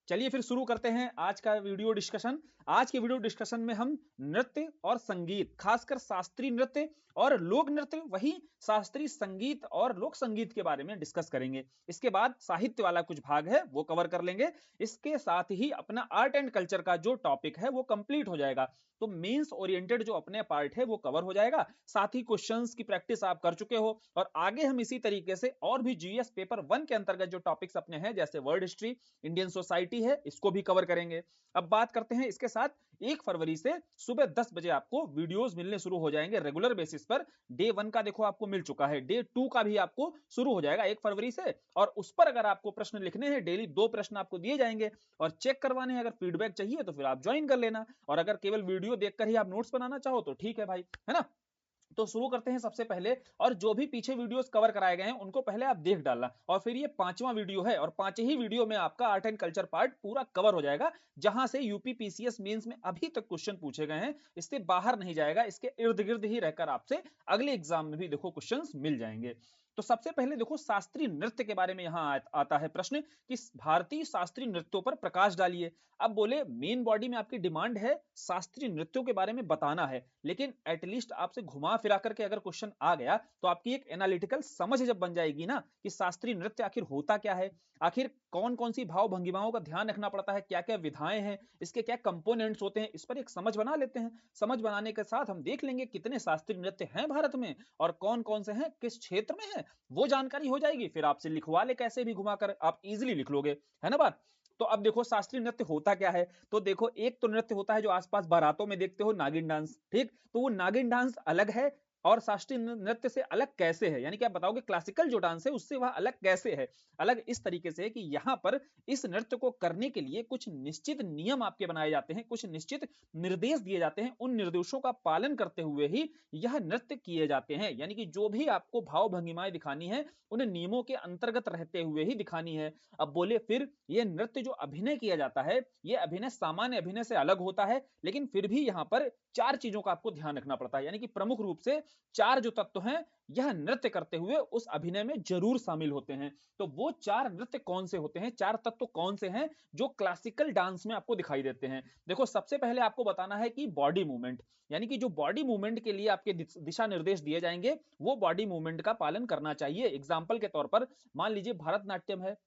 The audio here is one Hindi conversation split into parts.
चलिए फिर शुरू करते हैं आज का वीडियो डिस्कशन। आज के वीडियो डिस्कशन में हम नृत्य और संगीत, खासकर शास्त्रीय नृत्य और लोक नृत्य, वही शास्त्रीय संगीत और लोक संगीत के बारे में डिस्कस करेंगे। इसके बाद साहित्य वाला कुछ भाग है वो कवर कर लेंगे। इसके साथ ही अपना आर्ट एंड कल्चर का जो टॉपिक है वो कंप्लीट हो जाएगा। तो मेंस ओरिएंटेड जो अपने पार्ट है वो कवर हो जाएगा। साथ ही क्वेश्चंस की प्रैक्टिस आप कर चुके हो और आगे हम इसी तरीके से और भी जीएस पेपर 1 के अंतर्गत जो टॉपिक्स अपने हैं, जैसे वर्ल्ड हिस्ट्री, इंडियन सोसाइटी है, इसको भी कवर करेंगे। अब बात करते हैं इसके साथ 1 फरवरी से सुबह 10 बजे आपको वीडियोस मिलने शुरू हो जाएंगे रेगुलर बेसिस पर। डे 1 का देखो आपको मिल चुका है, डे 2 का भी आपको शुरू हो जाएगा 1 फरवरी से। और उस पर अगर आपको प्रश्न लिखने हैं, डेली 2 प्रश्न आपको दिए जाएंगे और चेक करवाने हैं। अगर फीडबैक चाहिए तो फिर आप ज्वाइन कर लेना, और अगर केवल वीडियो देखकर ही आप नोट्स बनाना चाहो तो ठीक है भाई, है ना। तो शुरू करते हैं सबसे पहले, और जो भी पीछे वीडियोस कवर कराए गए हैं उनको पहले आप देख डालना, और फिर ये 5वां वीडियो है और 5 ही वीडियो में आपका आर्ट एंड कल्चर पार्ट पूरा कवर हो जाएगा, जहां से यूपी पीसीएस मेंस में अभी तक क्वेश्चन पूछे गए हैं, इससे बाहर नहीं जाएगा, इसके इर्द गिर्द ही रहकर आपसे अगले एग्जाम में भी देखो क्वेश्चंस मिल जाएंगे। तो सबसे पहले देखो शास्त्रीय नृत्य के बारे में यहां आता है प्रश्न कि भारतीय शास्त्रीय नृत्यों पर प्रकाश डालिए। अब बोले मेन बॉडी में आपकी डिमांड है शास्त्रीय नृत्यों के बारे में बताना है, लेकिन एटलीस्ट आपसे घुमा फिरा करके अगर क्वेश्चन आ गया तो आपकी एक एनालिटिकल समझ जब बन जाएगी ना कि शास्त्रीय नृत्य आखिर होता क्या है, आखिर कौन कौन सी भाव भंगिमाओं का ध्यान रखना पड़ता है, क्या क्या विधाएं हैं, इसके क्या कंपोनेंट्स होते हैं, इस पर एक समझ बना लेते हैं। समझ बनाने के साथ हम देख लेंगे कितने शास्त्रीय नृत्य हैं भारत में और कौन कौन से हैं, किस क्षेत्र में है, वो जानकारी हो जाएगी। फिर आपसे लिखवा ले कैसे भी घुमाकर आप इजीली लिख लोगे, है ना बात। तो अब देखो शास्त्रीय नृत्य होता क्या है। तो देखो, एक तो नृत्य होता है जो आसपास बारातों में देखते हो, नागिन डांस, ठीक। तो वो नागिन डांस अलग है और शास्त्रीय नृत्य से अलग कैसे है, यानी कि आप बताओगे क्लासिकल जो डांस है उससे वह अलग कैसे है। अलग इस तरीके से कि यहाँ पर इस नृत्य को करने के लिए कुछ निश्चित नियम आपके बनाए जाते हैं, कुछ निश्चित निर्देश दिए जाते हैं, उन निर्देशों का पालन करते हुए ही यह नृत्य किए जाते हैं। यानी कि जो भी आपको भाव भंगिमाएं दिखानी है उन नियमों के अंतर्गत रहते हुए ही दिखानी है। अब बोले फिर ये नृत्य जो अभिनय किया जाता है, ये अभिनय सामान्य अभिनय से अलग होता है, लेकिन फिर भी यहाँ पर 4 चीजों का आपको ध्यान रखना पड़ता है। यानी कि प्रमुख रूप से 4 जो तत्व हैं यह नृत्य करते हुए उस अभिनय में जरूर शामिल होते हैं। तो वो 4 नृत्य कौन से होते हैं, 4 तत्व कौन से हैं जो क्लासिकल डांस में आपको दिखाई देते हैं। देखो, सबसे पहले आपको बताना है कि बॉडी मूवमेंट, यानी कि जो बॉडी मूवमेंट के लिए आपके दिशा निर्देश दिए जाएंगे वो बॉडी मूवमेंट का पालन करना चाहिए। एग्जाम्पल के तौर पर मान लीजिए भरतनाट्यम है,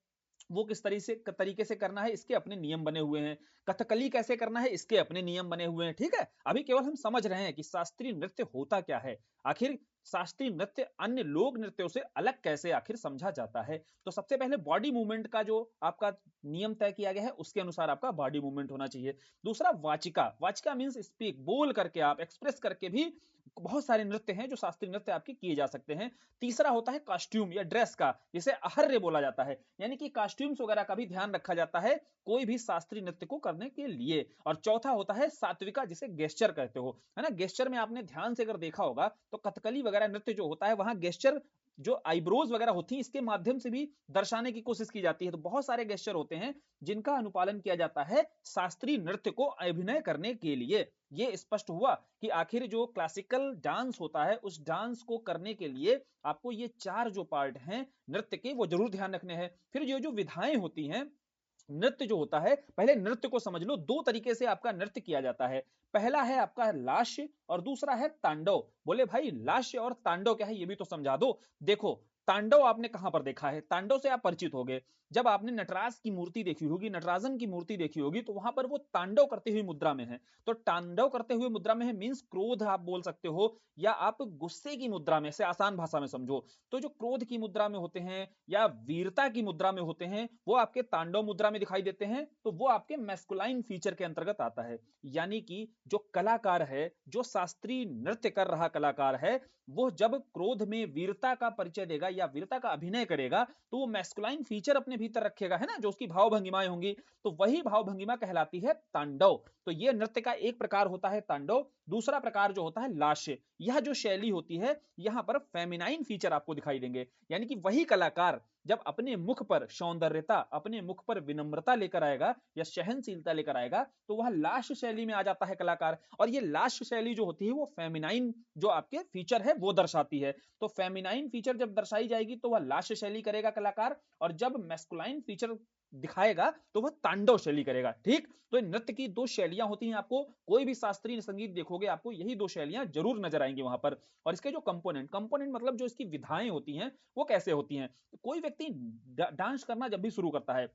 वो किस तरीके से करना है इसके अपने नियम बने हुए हैं। कथकली कैसे करना है इसके अपने नियम बने हुए हैं, ठीक है। अभी केवल हम समझ रहे हैं कि शास्त्रीय नृत्य होता क्या है, आखिर शास्त्रीय नृत्य अन्य लोक नृत्यों से अलग कैसे आखिर समझा जाता है। तो सबसे पहले बॉडी मूवमेंट का जो आपका नियम तय किया गया है उसके अनुसार आपका बॉडी मूवमेंट होना चाहिए। दूसरा वाचिका, वाचिका मींस स्पीक, बोल करके आप एक्सप्रेस करके भी बहुत सारे नृत्य हैं जो शास्त्रीय नृत्य आपके किए जा सकते हैं। तीसरा होता है कॉस्ट्यूम या ड्रेस का, जिसे अहर्य बोला जाता है, यानी कि कॉस्ट्यूम्स वगैरह का भी ध्यान रखा जाता है कोई भी शास्त्रीय नृत्य को करने के लिए। और चौथा होता है सात्विका, जिसे गेस्चर कहते हो, है ना। गेस्चर में आपने ध्यान से अगर देखा होगा तो कथकली वगैरह नृत्य जो होता है वहां गेस्चर, जो आईब्रोज वगैरह होती है इसके माध्यम से भी दर्शाने की कोशिश की जाती है। तो बहुत सारे गेस्चर होते हैं जिनका अनुपालन किया जाता है शास्त्रीय नृत्य को अभिनय करने के लिए। ये स्पष्ट हुआ कि आखिर जो क्लासिकल डांस होता है उस डांस को करने के लिए आपको ये 4 जो पार्ट हैं नृत्य के वो जरूर ध्यान रखने हैं। फिर ये जो विधाएं होती हैं, नृत्य जो होता है, पहले नृत्य को समझ लो। 2 तरीके से आपका नृत्य किया जाता है। पहला है आपका लास्य और दूसरा है तांडव। बोले भाई लास्य और तांडव क्या है ये भी तो समझा दो। देखो, तांडव आपने कहां पर देखा है, तांडव से आप परिचित होगे जब आपने नटराज की मूर्ति देखी होगी, नटराजन की मूर्ति देखी होगी, तो वहां पर वो तांडव करते हुए मुद्रा में है। तो तांडव करते हुए मुद्रा में है मींस क्रोध आप बोल सकते हो, या आप गुस्से की मुद्रा में, से आसान भाषा में समझो। तो जो क्रोध की मुद्रा में होते हैं या वीरता की मुद्रा में होते हैं वो आपके तांडव मुद्रा में दिखाई देते हैं, तो वो आपके मैस्कुलाइन फीचर के अंतर्गत आता है। यानी कि जो कलाकार है, जो शास्त्रीय नृत्य कर रहा कलाकार है, वो जब क्रोध में वीरता का परिचय देगा या वीरता का अभिनय करेगा तो वो मैस्कुलाइन फीचर अपने भीतर रखेगा, है ना, जो उसकी भाव भंगिमाएं होंगी, तो वही भाव भंगिमा कहलाती है तांडव। तो ये नृत्य का एक प्रकार होता है तांडव। दूसरा प्रकार जो होता है लास्य, यह जो शैली होती है यहां पर फेमिनाइन फीचर आपको दिखाई देंगे। यानी कि वही कलाकार जब अपने मुख पर सौंदर्यता, अपने मुख पर विनम्रता लेकर आएगा या सहनशीलता लेकर आएगा तो वह लास्य शैली में आ जाता है कलाकार। और ये लास्य शैली जो होती है वो फेमिनाइन जो आपके फीचर है वो दर्शाती है। तो फेमिनाइन फीचर जब दर्शाई जाएगी तो वह लास्य शैली करेगा कलाकार, और जब मैस्कुलाइन फीचर दिखाएगा तो वह तांडव शैली करेगा। ठीक, तो नृत्य की दो शैलियां होती हैं, आपको कोई भी शास्त्रीय संगीत देखोगे आपको यही दो शैलियां जरूर नजर आएंगी वहां पर। और इसके जो कंपोनेंट कंपोनेंट मतलब जो इसकी विधाएं होती हैं वो कैसे होती हैं। कोई व्यक्ति डांस करना जब भी शुरू करता है,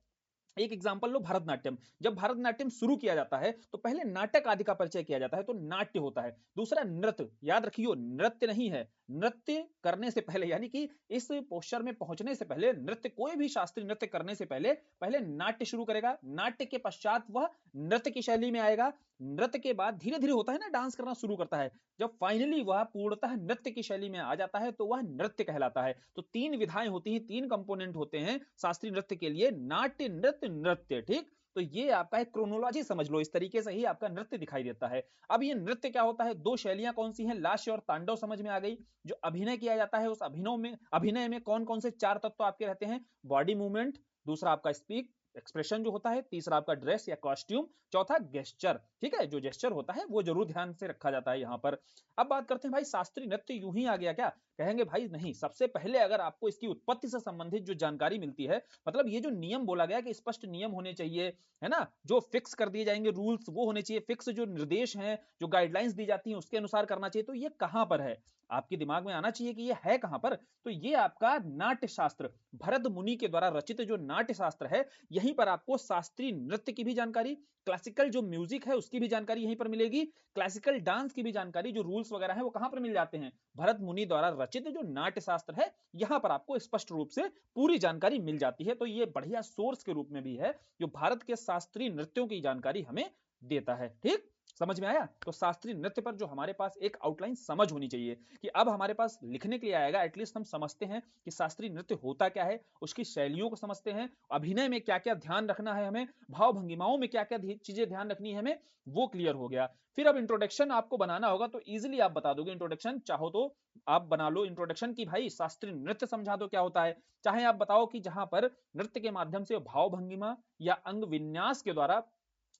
एक एग्जांपल लो भरतनाट्यम। जब भरतनाट्यम शुरू किया जाता है तो पहले नाटक आदि का परिचय किया जाता है, तो नाट्य होता है। दूसरा नृत्य, याद रखियो नृत्य नहीं है, नृत्य करने से पहले यानी कि इस पोस्चर में पहुंचने से पहले नृत्य, कोई भी शास्त्रीय नृत्य करने से पहले पहले नाट्य शुरू करेगा, नाट्य के पश्चात वह नृत्य की शैली में आएगा, नृत्य के बाद धीरे धीरे होता है ना डांस करना शुरू करता है, जब फाइनली वह पूर्णतः नृत्य की शैली में आ जाता है तो वह नृत्य कहलाता है। तो तीन विधाएं होती हैं, तीन कंपोनेंट होते हैं शास्त्रीय नृत्य के लिए, नाट्य नृत्य नृत्य। ठीक, तो ये आपका एक क्रोनोलॉजी समझ लो, इस तरीके से ही आपका नृत्य दिखाई देता है। अब ये नृत्य क्या होता है, दो शैलियां कौन सी हैं, लास्य और तांडव समझ में आ गई। जो अभिनय किया जाता है उस अभिनय में कौन कौन से चार तत्व आपके रहते हैं, बॉडी मूवमेंट, दूसरा आपका स्पीक एक्सप्रेशन जो होता है, तीसरा आपका ड्रेस या कॉस्ट्यूम, चौथा गेस्चर। ठीक है, जो जेस्चर होता है वो जरूर ध्यान से रखा जाता है यहाँ पर। अब बात करते हैं भाई शास्त्रीय नृत्य यूं ही आ गया क्या, कहेंगे भाई नहीं, सबसे पहले अगर आपको इसकी उत्पत्ति से संबंधित जो जानकारी मिलती है, मतलब ये जो नियम बोला गया कि स्पष्ट नियम होने चाहिए, है ना, जो फिक्स कर दिए जाएंगे रूल्स वो होने चाहिए, फिक्स जो निर्देश हैं जो गाइडलाइंस दी जाती हैं उसके अनुसार करना चाहिए, तो ये कहां पर है, आपके दिमाग में आना चाहिए कि ये है कहां पर। तो ये आपका नाट्य शास्त्र, भरत मुनि के द्वारा रचित जो नाट्य शास्त्र है, यहीं पर आपको शास्त्रीय नृत्य की भी जानकारी, क्लासिकल जो म्यूजिक है उसकी भी जानकारी यहीं पर मिलेगी, क्लासिकल डांस की भी जानकारी, जो रूल्स वगैरह है वो कहां पर मिल जाते हैं, भरत मुनि द्वारा रचित जो नाट्य शास्त्र है यहां पर आपको स्पष्ट रूप से पूरी जानकारी मिल जाती है। तो ये बढ़िया सोर्स के रूप में भी है जो भारत के शास्त्रीय नृत्यों की जानकारी हमें देता है। ठीक, समझ में आया। तो शास्त्रीय नृत्य पर जो हमारे पास एक आउटलाइन समझ होनी चाहिए कि अब हमारे पास लिखने के लिए आएगा, एटलीस्ट हम समझते हैं कि शास्त्रीय नृत्य होता क्या है, उसकी शैलियों को समझते हैं, अभिनय में क्या क्या ध्यान रखना है हमें, भाव भंगिमाओं में क्या क्या चीजें ध्यान रखनी है हमें, वो क्लियर हो गया। फिर अब इंट्रोडक्शन आपको बनाना होगा तो इजिली आप बता दोगे, इंट्रोडक्शन चाहो तो आप बना लो इंट्रोडक्शन की भाई शास्त्रीय नृत्य समझा दो क्या होता है, चाहे आप बताओ कि जहां पर नृत्य के माध्यम से भाव भंगिमा या अंग विन्यास के द्वारा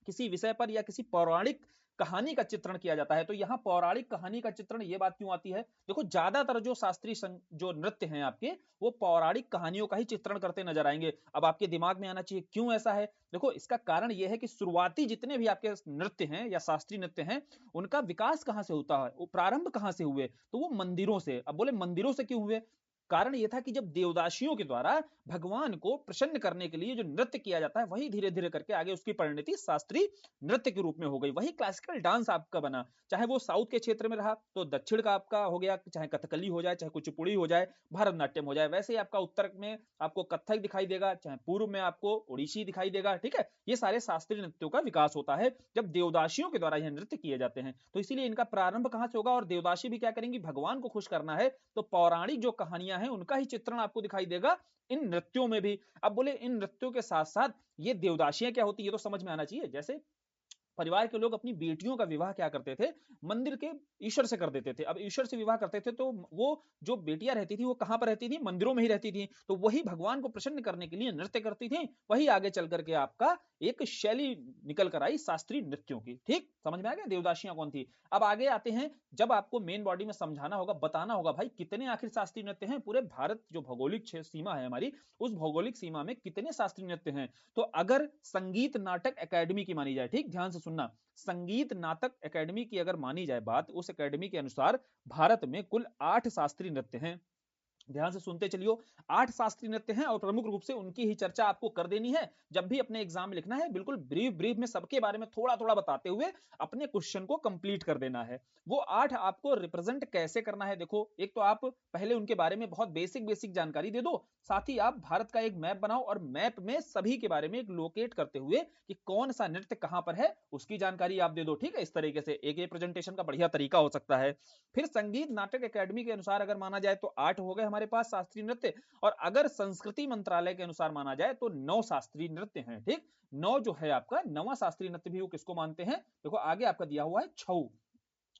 किसी विषय पर या किसी पौराणिक कहानी का चित्रण किया जाता है। तो यहाँ पौराणिक कहानी का चित्रण, ये बात क्यों आती है, देखो ज्यादातर जो शास्त्रीय जो नृत्य हैं आपके वो पौराणिक कहानियों का ही चित्रण करते नजर आएंगे। अब आपके दिमाग में आना चाहिए क्यों ऐसा है, देखो इसका कारण यह है कि शुरुआती जितने भी आपके नृत्य हैं या शास्त्रीय नृत्य हैं उनका विकास कहां से होता है, वो प्रारंभ कहां से हुए, तो वो मंदिरों से। अब बोले मंदिरों से क्यों हुए, कारण यह था कि जब देवदासियों के द्वारा भगवान को प्रसन्न करने के लिए जो नृत्य किया जाता है वही धीरे धीरे करके आगे उसकी परिणति शास्त्रीय नृत्य के रूप में हो गई, वही क्लासिकल डांस आपका बना। चाहे वो साउथ के क्षेत्र में रहा तो दक्षिण का आपका हो गया, चाहे कथकली हो जाए, चाहे कुचिपुड़ी हो जाए, भरतनाट्यम हो जाए, वैसे ही आपका उत्तर में आपको कथक दिखाई देगा, चाहे पूर्व में आपको ओडिसी दिखाई देगा। ठीक है, ये सारे शास्त्रीय नृत्यों का विकास होता है जब देवदासियों के द्वारा यह नृत्य किए जाते हैं। तो इसीलिए इनका प्रारंभ कहां से होगा, और देवदासी भी क्या करेंगी, भगवान को खुश करना है तो पौराणिक जो कहानियां हैं उनका ही चित्रण आपको दिखाई देगा इन नृत्यों में भी। अब बोले इन नृत्यों के साथ साथ ये देवदासियां क्या होती है ये तो समझ में आना चाहिए। जैसे परिवार के लोग अपनी बेटियों का विवाह क्या करते थे, मंदिर के ईश्वर से कर देते थे। अब ईश्वर से विवाह करते थे तो वो जो बेटियां रहती थी वो कहां पर रहती थी, मंदिरों में ही रहती थी। तो वही भगवान को प्रसन्न करने के लिए नृत्य करती थी, वही आगे चल करके आपका एक शैली निकल कर आई शास्त्रीय नृत्यों की। ठीक, समझ में आ गया देवदासियां कौन थी। अब आगे आते हैं, जब आपको मेन बॉडी में समझाना होगा, बताना होगा भाई कितने आखिर शास्त्रीय नृत्य हैं, पूरे भारत जो भौगोलिक सीमा है हमारी, उस भौगोलिक सीमा में कितने शास्त्रीय नृत्य हैं। तो अगर संगीत नाटक एकेडमी की मानी जाए, ठीक ध्यान से सुनना, संगीत नाटक एकेडमी की अगर मानी जाए बात, उस एकेडमी के अनुसार भारत में कुल 8 शास्त्रीय नृत्य हैं। ध्यान से सुनते चलियो, 8 शास्त्रीय नृत्य हैं और प्रमुख रूप से उनकी ही चर्चा आपको कर देनी है। जब भी अपने एग्जाम में लिखना है बिल्कुल ब्रीफ ब्रीफ में सबके बारे में थोड़ा थोड़ा बताते हुए अपने क्वेश्चन को कंप्लीट कर देना है। वो 8 आपको रिप्रेजेंट कैसे करना है, देखो एक तो आप पहले उनके बारे में बहुत बेसिक बेसिक जानकारी दे दो, साथ ही आप भारत का एक मैप बनाओ और मैप में सभी के बारे में एक लोकेट करते हुए कि कौन सा नृत्य कहां पर है उसकी जानकारी आप दे दो। ठीक है, इस तरीके से एक प्रेजेंटेशन का बढ़िया तरीका हो सकता है। फिर संगीत नाटक एकेडमी के अनुसार अगर माना जाए तो 8 हो गए हमारे पास शास्त्रीय नृत्य, और अगर संस्कृति मंत्रालय के अनुसार माना जाए तो 9 शास्त्रीय नृत्य हैं। ठीक, 9 जो है आपका 9वां शास्त्रीय नृत्य भी वो किसको मानते हैं, देखो आगे आपका दिया हुआ है छऊ,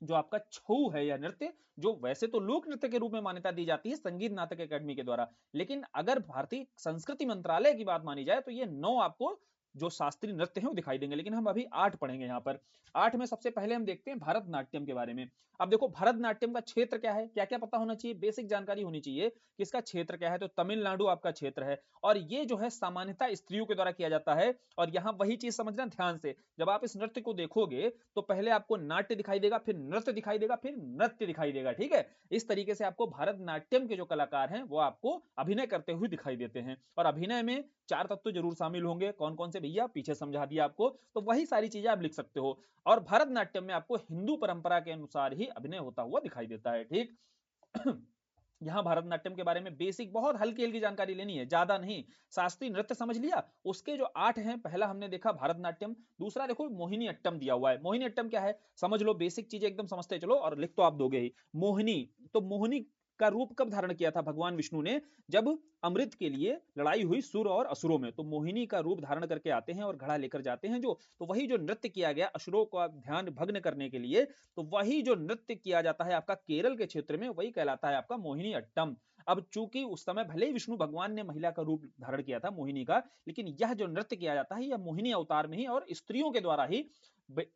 जो आपका छऊ है यह नृत्य, जो वैसे तो लोक नृत्य के रूप में मान्यता दी जाती है संगीत नाटक एकेडमी के द्वारा, लेकिन अगर भारतीय संस्कृति मंत्रालय की बात मानी जाए तो ये 9 आपको जो शास्त्रीय नृत्य है वो दिखाई देंगे, लेकिन हम अभी 8 पढ़ेंगे यहाँ पर। 8 में सबसे पहले हम देखते हैं भरतनाट्यम के बारे में। अब देखो भरतनाट्यम का क्षेत्र क्या है, क्या क्या पता होना चाहिए, बेसिक जानकारी होनी चाहिए कि इसका क्षेत्र क्या है। तो तमिलनाडु आपका क्षेत्र है, और ये जो है सामान्यतः स्त्रियों के द्वारा किया जाता है। और यहाँ वही चीज समझना ध्यान से, जब आप इस नृत्य को देखोगे तो पहले आपको नाट्य दिखाई देगा, फिर नृत्य दिखाई देगा, फिर नृत्य दिखाई देगा, ठीक है। इस तरीके से आपको भरतनाट्यम के जो कलाकार हैं वो आपको अभिनय करते हुए दिखाई देते हैं। और अभिनय में 4 तत्व जरूर शामिल होंगे, कौन कौन से भैया पीछे समझा दिया आपको, तो वही सारी चीजें आप लिख सकते हो। और भरतनाट्यम में आपको हिंदू परंपरा के अनुसार ही अभिनय होता हुआ दिखाई देता है, ठीक। यहाँ भरतनाट्यम के बारे में बेसिक बहुत हल्की हल्की जानकारी लेनी है, ज्यादा नहीं। शास्त्रीय नृत्य समझ लिया, उसके जो 8 हैं, पहला हमने देखा भरतनाट्यम, दूसरा देखो मोहिनी अट्टम दिया हुआ है। मोहिनी अट्टम क्या है समझ लो, बेसिक चीजें एकदम समझते चलो, और लिख तो आप दोगे ही। मोहिनी, तो मोहिनी का रूप कब धारण किया था भगवान विष्णु ने, जब अमृत के लिए लड़ाई हुई सुर और असुरों में, तो मोहिनी का रूप धारण करके आते हैं और घड़ा लेकर जाते हैं जो, तो वही जो नृत्य किया गया असुरों का ध्यान भग्न करने के लिए, तो वही जो नृत्य किया जाता है आपका केरल के क्षेत्र में, वही कहलाता है आपका मोहिनी अट्टम। अब चूंकि उस समय भले ही विष्णु भगवान ने महिला का रूप धारण किया था मोहिनी का, लेकिन यह जो नृत्य किया जाता है यह मोहिनी अवतार में ही और स्त्रियों के द्वारा ही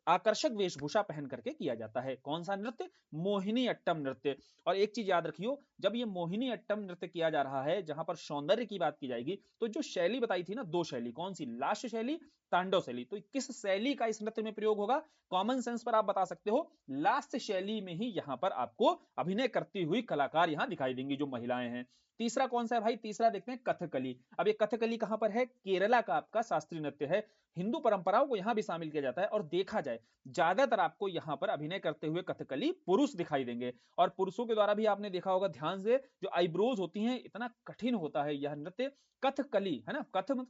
आकर्षक वेशभूषा पहन करके किया जाता है। कौन सा नृत्य, मोहिनी अट्टम नृत्य। और एक चीज याद रखियो, जब ये मोहिनी अट्टम नृत्य किया जा रहा है, जहां पर सौंदर्य की बात की जाएगी, तो जो शैली बताई थी ना, 2 शैली, कौन सी, लास्य शैली, तांडव शैली, तो किस शैली का इस नृत्य में प्रयोग होगा, कॉमन सेंस पर आप बता सकते हो, लास्य शैली में ही यहां पर आपको अभिनय करती हुई कलाकार यहां दिखाई देंगी जो महिलाएं हैं। तीसरा कौन सा है भाई, तीसरा देखते हैं कथकली। अब ये कथकली कहां पर है, केरला का आपका शास्त्रीय नृत्य है। हिंदू परंपराओं को यहां भी शामिल किया जाता है, और देखा जाए ज्यादातर आपको यहां पर अभिनय करते हुए कथकली पुरुष दिखाई देंगे। और पुरुषों के द्वारा भी आपने देखा होगा ध्यान से, जो आईब्रोज होती हैं, इतना कठिन होता है यह नृत्य कथकली, है ना।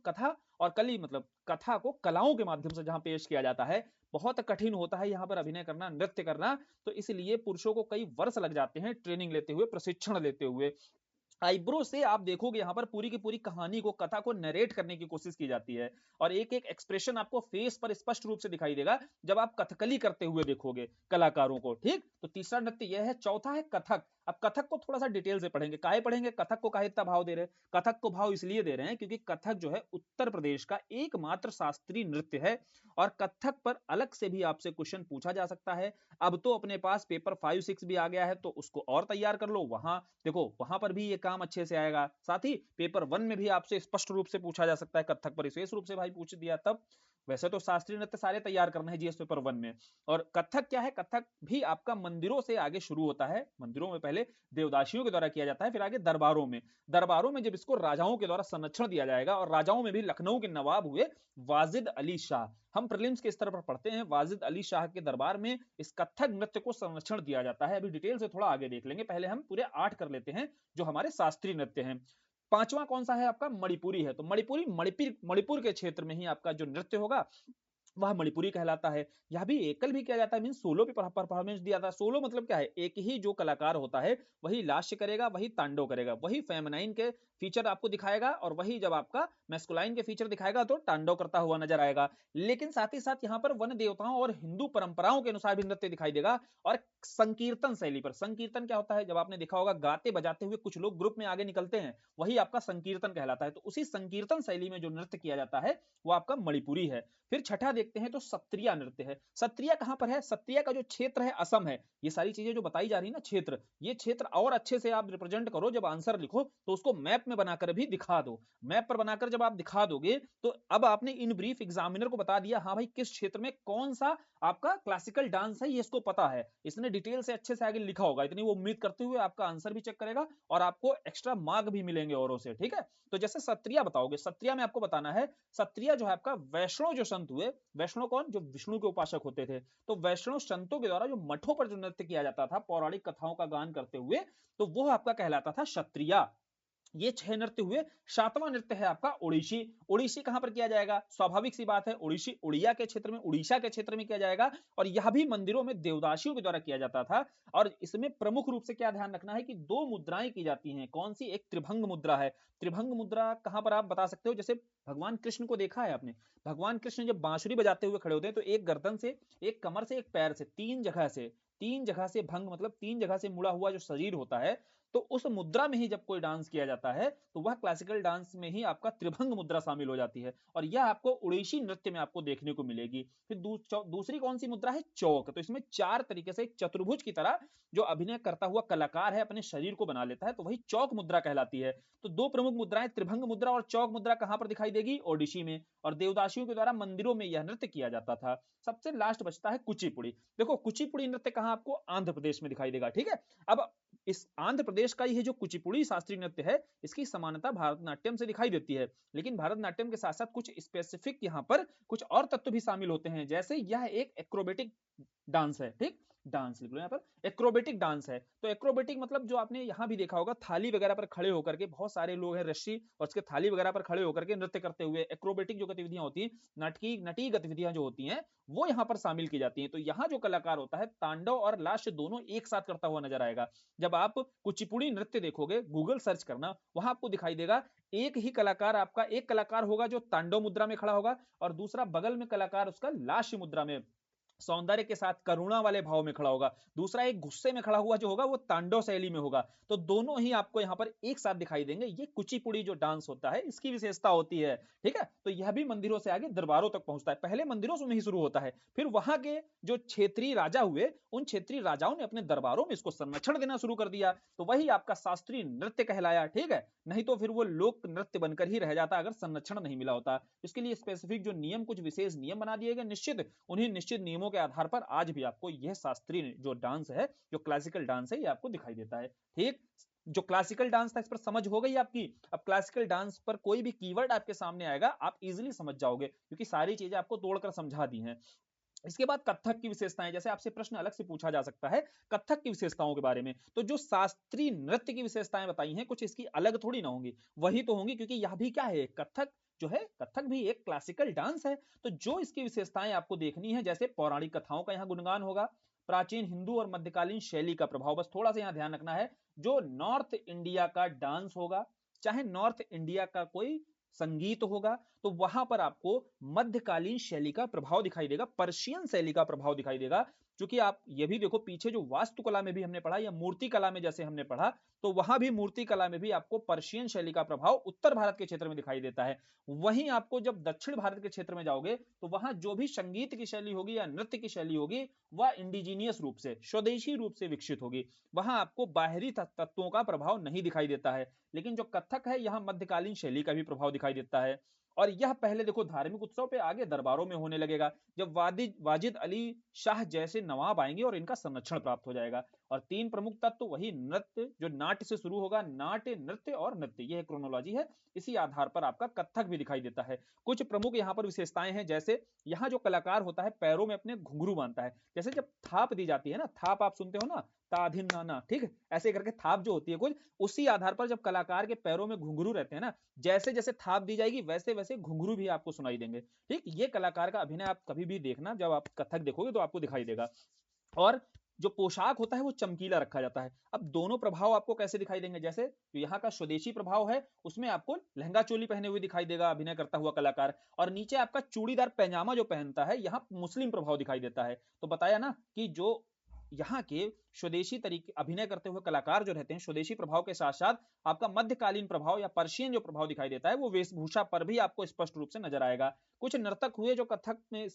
कथा और कली मतलब कथा को कलाओं के माध्यम से जहां पेश किया जाता है, बहुत कठिन होता है यहाँ पर अभिनय करना, नृत्य करना। तो इसलिए पुरुषों को कई वर्ष लग जाते हैं ट्रेनिंग लेते हुए, प्रशिक्षण लेते हुए। आईब्रो से आप देखोगे यहाँ पर पूरी की पूरी कहानी को, कथा को नरेट करने की कोशिश की जाती है, और एक एक एक्सप्रेशन आपको फेस पर स्पष्ट रूप से दिखाई देगा जब आप कथकली करते हुए देखोगे कलाकारों को, ठीक। तो तीसरा नृत्य यह है। चौथा है कथक। अब कथक को थोड़ा सा डिटेल से पढ़ेंगे, काहे पढ़ेंगे, कथक को काहे इतना भाव दे रहे हैं, कथक को भाव इसलिए दे रहे हैं क्योंकि कथक जो है उत्तर प्रदेश का एकमात्र शास्त्रीय नृत्य है, और कथक पर अलग से भी आपसे क्वेश्चन पूछा जा सकता है। अब तो अपने पास पेपर 5-6 भी आ गया है, तो उसको और तैयार कर लो, वहां देखो वहां पर भी ये काम अच्छे से आएगा। साथ ही पेपर 1 में भी आपसे स्पष्ट रूप से पूछा जा सकता है, कथक पर विशेष रूप से भाई पूछ दिया तब। वैसे तो शास्त्रीय नृत्य सारे तैयार करना है जीएस पेपर 1 में। और कथक क्या है, कथक भी आपका मंदिरों से आगे शुरू होता है। मंदिरों में पहले देवदासियों के द्वारा किया जाता है, फिर आगे दरबारों में। दरबारों में जब इसको राजाओं के द्वारा संरक्षण दिया जाएगा, और राजाओं में भी लखनऊ के नवाब हुए वाजिद अली शाह, हम प्रीलिम्स के स्तर पर पढ़ते हैं, वाजिद अली शाह के दरबार में इस कथक नृत्य को संरक्षण दिया जाता है। अभी डिटेल से थोड़ा आगे देख लेंगे, पहले हम पूरे 8 कर लेते हैं जो हमारे शास्त्रीय नृत्य हैं। पांचवा कौन सा है आपका, मणिपुरी है। तो मणिपुर के क्षेत्र में ही आपका जो नृत्य होगा वह मणिपुरी कहलाता है। यह भी एकल भी किया जाता है, मीन सोलो पे परफॉर्मेंस दिया था। सोलो मतलब क्या है, एक ही जो कलाकार होता है वही लास्य करेगा, वही तांडव करेगा, वही फेमिनाइन के फीचर आपको दिखाएगा, और वही जब आपका मैस्कुलाइन के फीचर दिखाएगा तो तांडव करता हुआ नजर आएगा। लेकिन साथ ही साथ यहाँ पर वन देवताओं और हिंदू परंपराओं के अनुसार भी नृत्य दिखाई देगा। और संकीर्तन शैली पर, संकीर्तन क्या होता है, जब आपने देखा होगा गाते बजाते हुए कुछ लोग ग्रुप में आगे निकलते हैं, वही आपका संकीर्तन कहलाता है। तो उसी संकीर्तन शैली में जो नृत्य किया जाता है वो आपका मणिपुरी है। फिर छठा देखते हैं तो सत्रिया नृत्य है। सत्रिया कहां पर है, सत्रिया का जो क्षेत्र है असम है। ये सारी चीजें जो बताई जा रही है ना क्षेत्र, ये क्षेत्र और अच्छे से आप रिप्रेजेंट करो, जब आंसर लिखो तो उसको मैप में बनाकर भी दिखा दो। मैप पर बनाकर जब आप दिखा दोगे तो अब आपने इन ब्रीफ एग्जामिनर को बता दिया, हाँ भाई किस क्षेत्र में कौन सा आपका क्लासिकल डांस है, ये इसको पता है, इसने डिटेल से अच्छे से आगे लिखा होगा, इतनी वो उम्मीद करते हुए आपका आंसर भी चेक करेगा और आपको एक्स्ट्रा मार्क भी मिलेंगे औरों से, ठीक है। तो जैसे सत्रिया बताओगे, सत्रिया में आपको बताना है, सत्रिया जो है आपका वैष्णव जो संत हुए, वैष्णव कौन, जो विष्णु के उपासक होते थे, तो वैष्णव संतों के द्वारा जो मठों पर जो नृत्य किया जाता था पौराणिक कथाओं का गान करते हुए, तो वो आपका कहलाता था क्षत्रिया। ये 6 नृत्य हुए। 7वां नृत्य है आपका ओडिसी। ओडिसी कहां पर किया जाएगा, स्वाभाविक सी बात है, ओडिसी उड़िया के क्षेत्र में, उड़ीसा के क्षेत्र में किया जाएगा, और यह भी मंदिरों में देवदासियों के द्वारा किया जाता था। और इसमें प्रमुख रूप से क्या ध्यान रखना है कि 2 मुद्राएं की जाती हैं, कौन सी, एक त्रिभंग मुद्रा है। त्रिभंग मुद्रा कहां पर आप बता सकते हो, जैसे भगवान कृष्ण को देखा है आपने, भगवान कृष्ण जब बांसुरी बजाते हुए खड़े होते हैं तो एक गर्दन से, एक कमर से, एक पैर से, 3 जगह से तीन जगह से भंग मतलब तीन जगह से मुड़ा हुआ जो शरीर होता है, तो उस मुद्रा में ही जब कोई डांस किया जाता है तो वह क्लासिकल डांस में ही आपका त्रिभंग मुद्रा शामिल हो जाती है, और यह आपको उड़ीसी नृत्य में आपको देखने को मिलेगी। फिर दूसरी कौन सी मुद्रा है? चौक। तो इसमें चार तरीके से चतुर्भुज की तरह जो अभिनय करता हुआ कलाकार है अपने शरीर को बना लेता है, तो वही चौक मुद्रा कहलाती है। तो दो प्रमुख मुद्राएं त्रिभंग मुद्रा और चौक मुद्रा कहां पर दिखाई देगी? ओडिसी में, और देवदासियों के द्वारा मंदिरों में यह नृत्य किया जाता था। सबसे लास्ट बचता है कुचिपुड़ी। देखो कुचिपुड़ी नृत्य कहां आपको? आंध्र प्रदेश में दिखाई देगा, ठीक है। अब इस आंध्र प्रदेश का ये जो कुचिपुड़ी शास्त्रीय नृत्य है, इसकी समानता भारतनाट्यम से दिखाई देती है, लेकिन भारतनाट्यम के साथ साथ कुछ स्पेसिफिक यहाँ पर कुछ और तत्व भी शामिल होते हैं, जैसे यह एक एक्रोबेटिक डांस है, ठीक, डांस लिख लो यहाँ पर, एक्रोबेटिक डांस है। तो एक्रोबेटिक मतलब जो आपने यहाँ भी देखा होगा, थाली वगैरह पर खड़े होकर के बहुत सारे लोग हैं रस्सी और उसके थाली वगैरह पर खड़े होकर के नृत्य करते हुए, एक्रोबेटिक जो गतिविधियां होती हैं, नटी गतिविधियां जो होती हैं, वो यहाँ पर शामिल की जाती हैं। तो यहाँ जो कलाकार होता है तांडव और लाश दोनों एक साथ करता हुआ नजर आएगा। जब आप कुचिपुड़ी नृत्य देखोगे, गूगल सर्च करना, वहां आपको दिखाई देगा एक ही कलाकार, आपका एक कलाकार होगा जो तांडव मुद्रा में खड़ा होगा, और दूसरा बगल में कलाकार उसका लाश मुद्रा में सौंदर्य के साथ करुणा वाले भाव में खड़ा होगा, दूसरा एक गुस्से में खड़ा हुआ जो होगा वो तांडव शैली में होगा। तो दोनों ही आपको यहाँ पर एक साथ दिखाई देंगे। ये कुचिपुड़ी जो डांस होता है इसकी विशेषता होती है, ठीक है। तो यह भी मंदिरों से आगे दरबारों तक पहुंचता है। पहले मंदिरों में ही शुरू होता है, फिर वहां के जो क्षेत्रीय राजा हुए, उन क्षेत्रीय राजाओं ने अपने दरबारों में इसको संरक्षण देना शुरू कर दिया, तो वही आपका शास्त्रीय नृत्य कहलाया, ठीक है। नहीं तो फिर वो लोक नृत्य बनकर ही रह जाता अगर संरक्षण नहीं मिला होता। इसके लिए स्पेसिफिक जो नियम, कुछ विशेष नियम बना दिए गए निश्चित, उन्हीं निश्चित नियमों के आधार पर आज भी आपको यह शास्त्रीय जो डांस है, जो क्लासिकल डांस है, ये आपको दिखाई देता है, ठीक। जो क्लासिकल डांस था इस पर समझ हो गई आपकी। अब क्लासिकल डांस पर कोई भी कीवर्ड आपके सामने आएगा, आप इजीली समझ जाओगे, क्योंकि सारी चीजें आपको तोड़कर समझा दी हैं। इसके बाद कथक की विशेषताएं, जैसे आपसे प्रश्न अलग से पूछा जा सकता है कथक की विशेषताओं के बारे में, तो जो शास्त्रीय नृत्य की विशेषताएं बताई हैं, कुछ इसकी अलग थोड़ी ना होंगी, वही तो होंगी, क्योंकि यह भी क्या है, कथक जो है, कथक भी एक क्लासिकल डांस है। तो जो इसकी विशेषताएं आपको देखनी है, जैसे पौराणिक कथाओं का यहाँ गुणगान होगा, प्राचीन हिंदू और मध्यकालीन शैली का प्रभाव, बस थोड़ा सा यहाँ ध्यान रखना है, जो नॉर्थ इंडिया का डांस होगा, चाहे नॉर्थ इंडिया का कोई संगीत होगा, तो वहां पर आपको मध्यकालीन शैली का प्रभाव दिखाई देगा, पर्शियन शैली का प्रभाव दिखाई देगा। क्योंकि आप ये भी देखो, पीछे जो वास्तुकला में भी हमने पढ़ा या मूर्ति कला में जैसे हमने पढ़ा, तो वहां भी मूर्ति कला में भी आपको पर्शियन शैली का प्रभाव उत्तर भारत के क्षेत्र में दिखाई देता है। वहीं आपको जब दक्षिण भारत के क्षेत्र में जाओगे, तो वहां जो भी संगीत की शैली होगी या नृत्य की शैली होगी, वह इंडिजीनियस रूप से, स्वदेशी रूप से विकसित होगी। वहां आपको बाहरी तत्वों का प्रभाव नहीं दिखाई देता है। लेकिन जो कथक है, यहाँ मध्यकालीन शैली का भी प्रभाव दिखाई देता है। और यह पहले देखो धार्मिक उत्सव पे, आगे दरबारों में होने लगेगा, जब वाजिद अली शाह जैसे नवाब आएंगे और इनका संरक्षण प्राप्त हो जाएगा। और तीन प्रमुख तत्व वही नृत्य, जो नाट्य से शुरू होगा, नाट्य, नृत्य और नृत्य, यह क्रोनोलॉजी है। इसी आधार पर आपका कथक भी दिखाई देता है। कुछ प्रमुख यहाँ पर विशेषताएं हैं, जैसे यहाँ जो कलाकार होता है पैरों में अपने घुंघरू बांधता है, जैसे जब थाप दी जाती है ना, थाप आप सुनते हो ना, ताधिन नाना, ठीक है, ऐसे करके थाप जो होती है कुछ, उसी आधार पर जब कलाकार के पैरों में घुंघरू रहते हैं ना, जैसे जैसे थाप दी जाएगी वैसे वैसे घुंघरू भी आपको सुनाई देंगे, ठीक। ये कलाकार का अभिनय आप कभी भी देखना, जब आप कथक देखोगे तो आपको दिखाई देगा। और जो पोशाक होता है वो चमकीला रखा जाता है। अब दोनों प्रभाव आपको कैसे दिखाई देंगे, जैसे जो यहाँ का स्वदेशी प्रभाव है, उसमें आपको लहंगा चोली पहने हुए दिखाई देगा अभिनय करता हुआ कलाकार, और नीचे आपका चूड़ीदार पैजामा जो पहनता है, यहाँ मुस्लिम प्रभाव दिखाई देता है। तो बताया ना कि जो यहाँ के स्वदेशी तरीके अभिनय करते हुए कलाकार जो रहते हैं, स्वदेशी प्रभाव के साथ साथ आपका मध्यकालीन प्रभाव या पर्शियन जो प्रभाव दिखाई देता है, वो वेशभूषा पर भी आपको स्पष्ट रूप से नजर आएगा। कुछ नर्तक हुए जो कथक में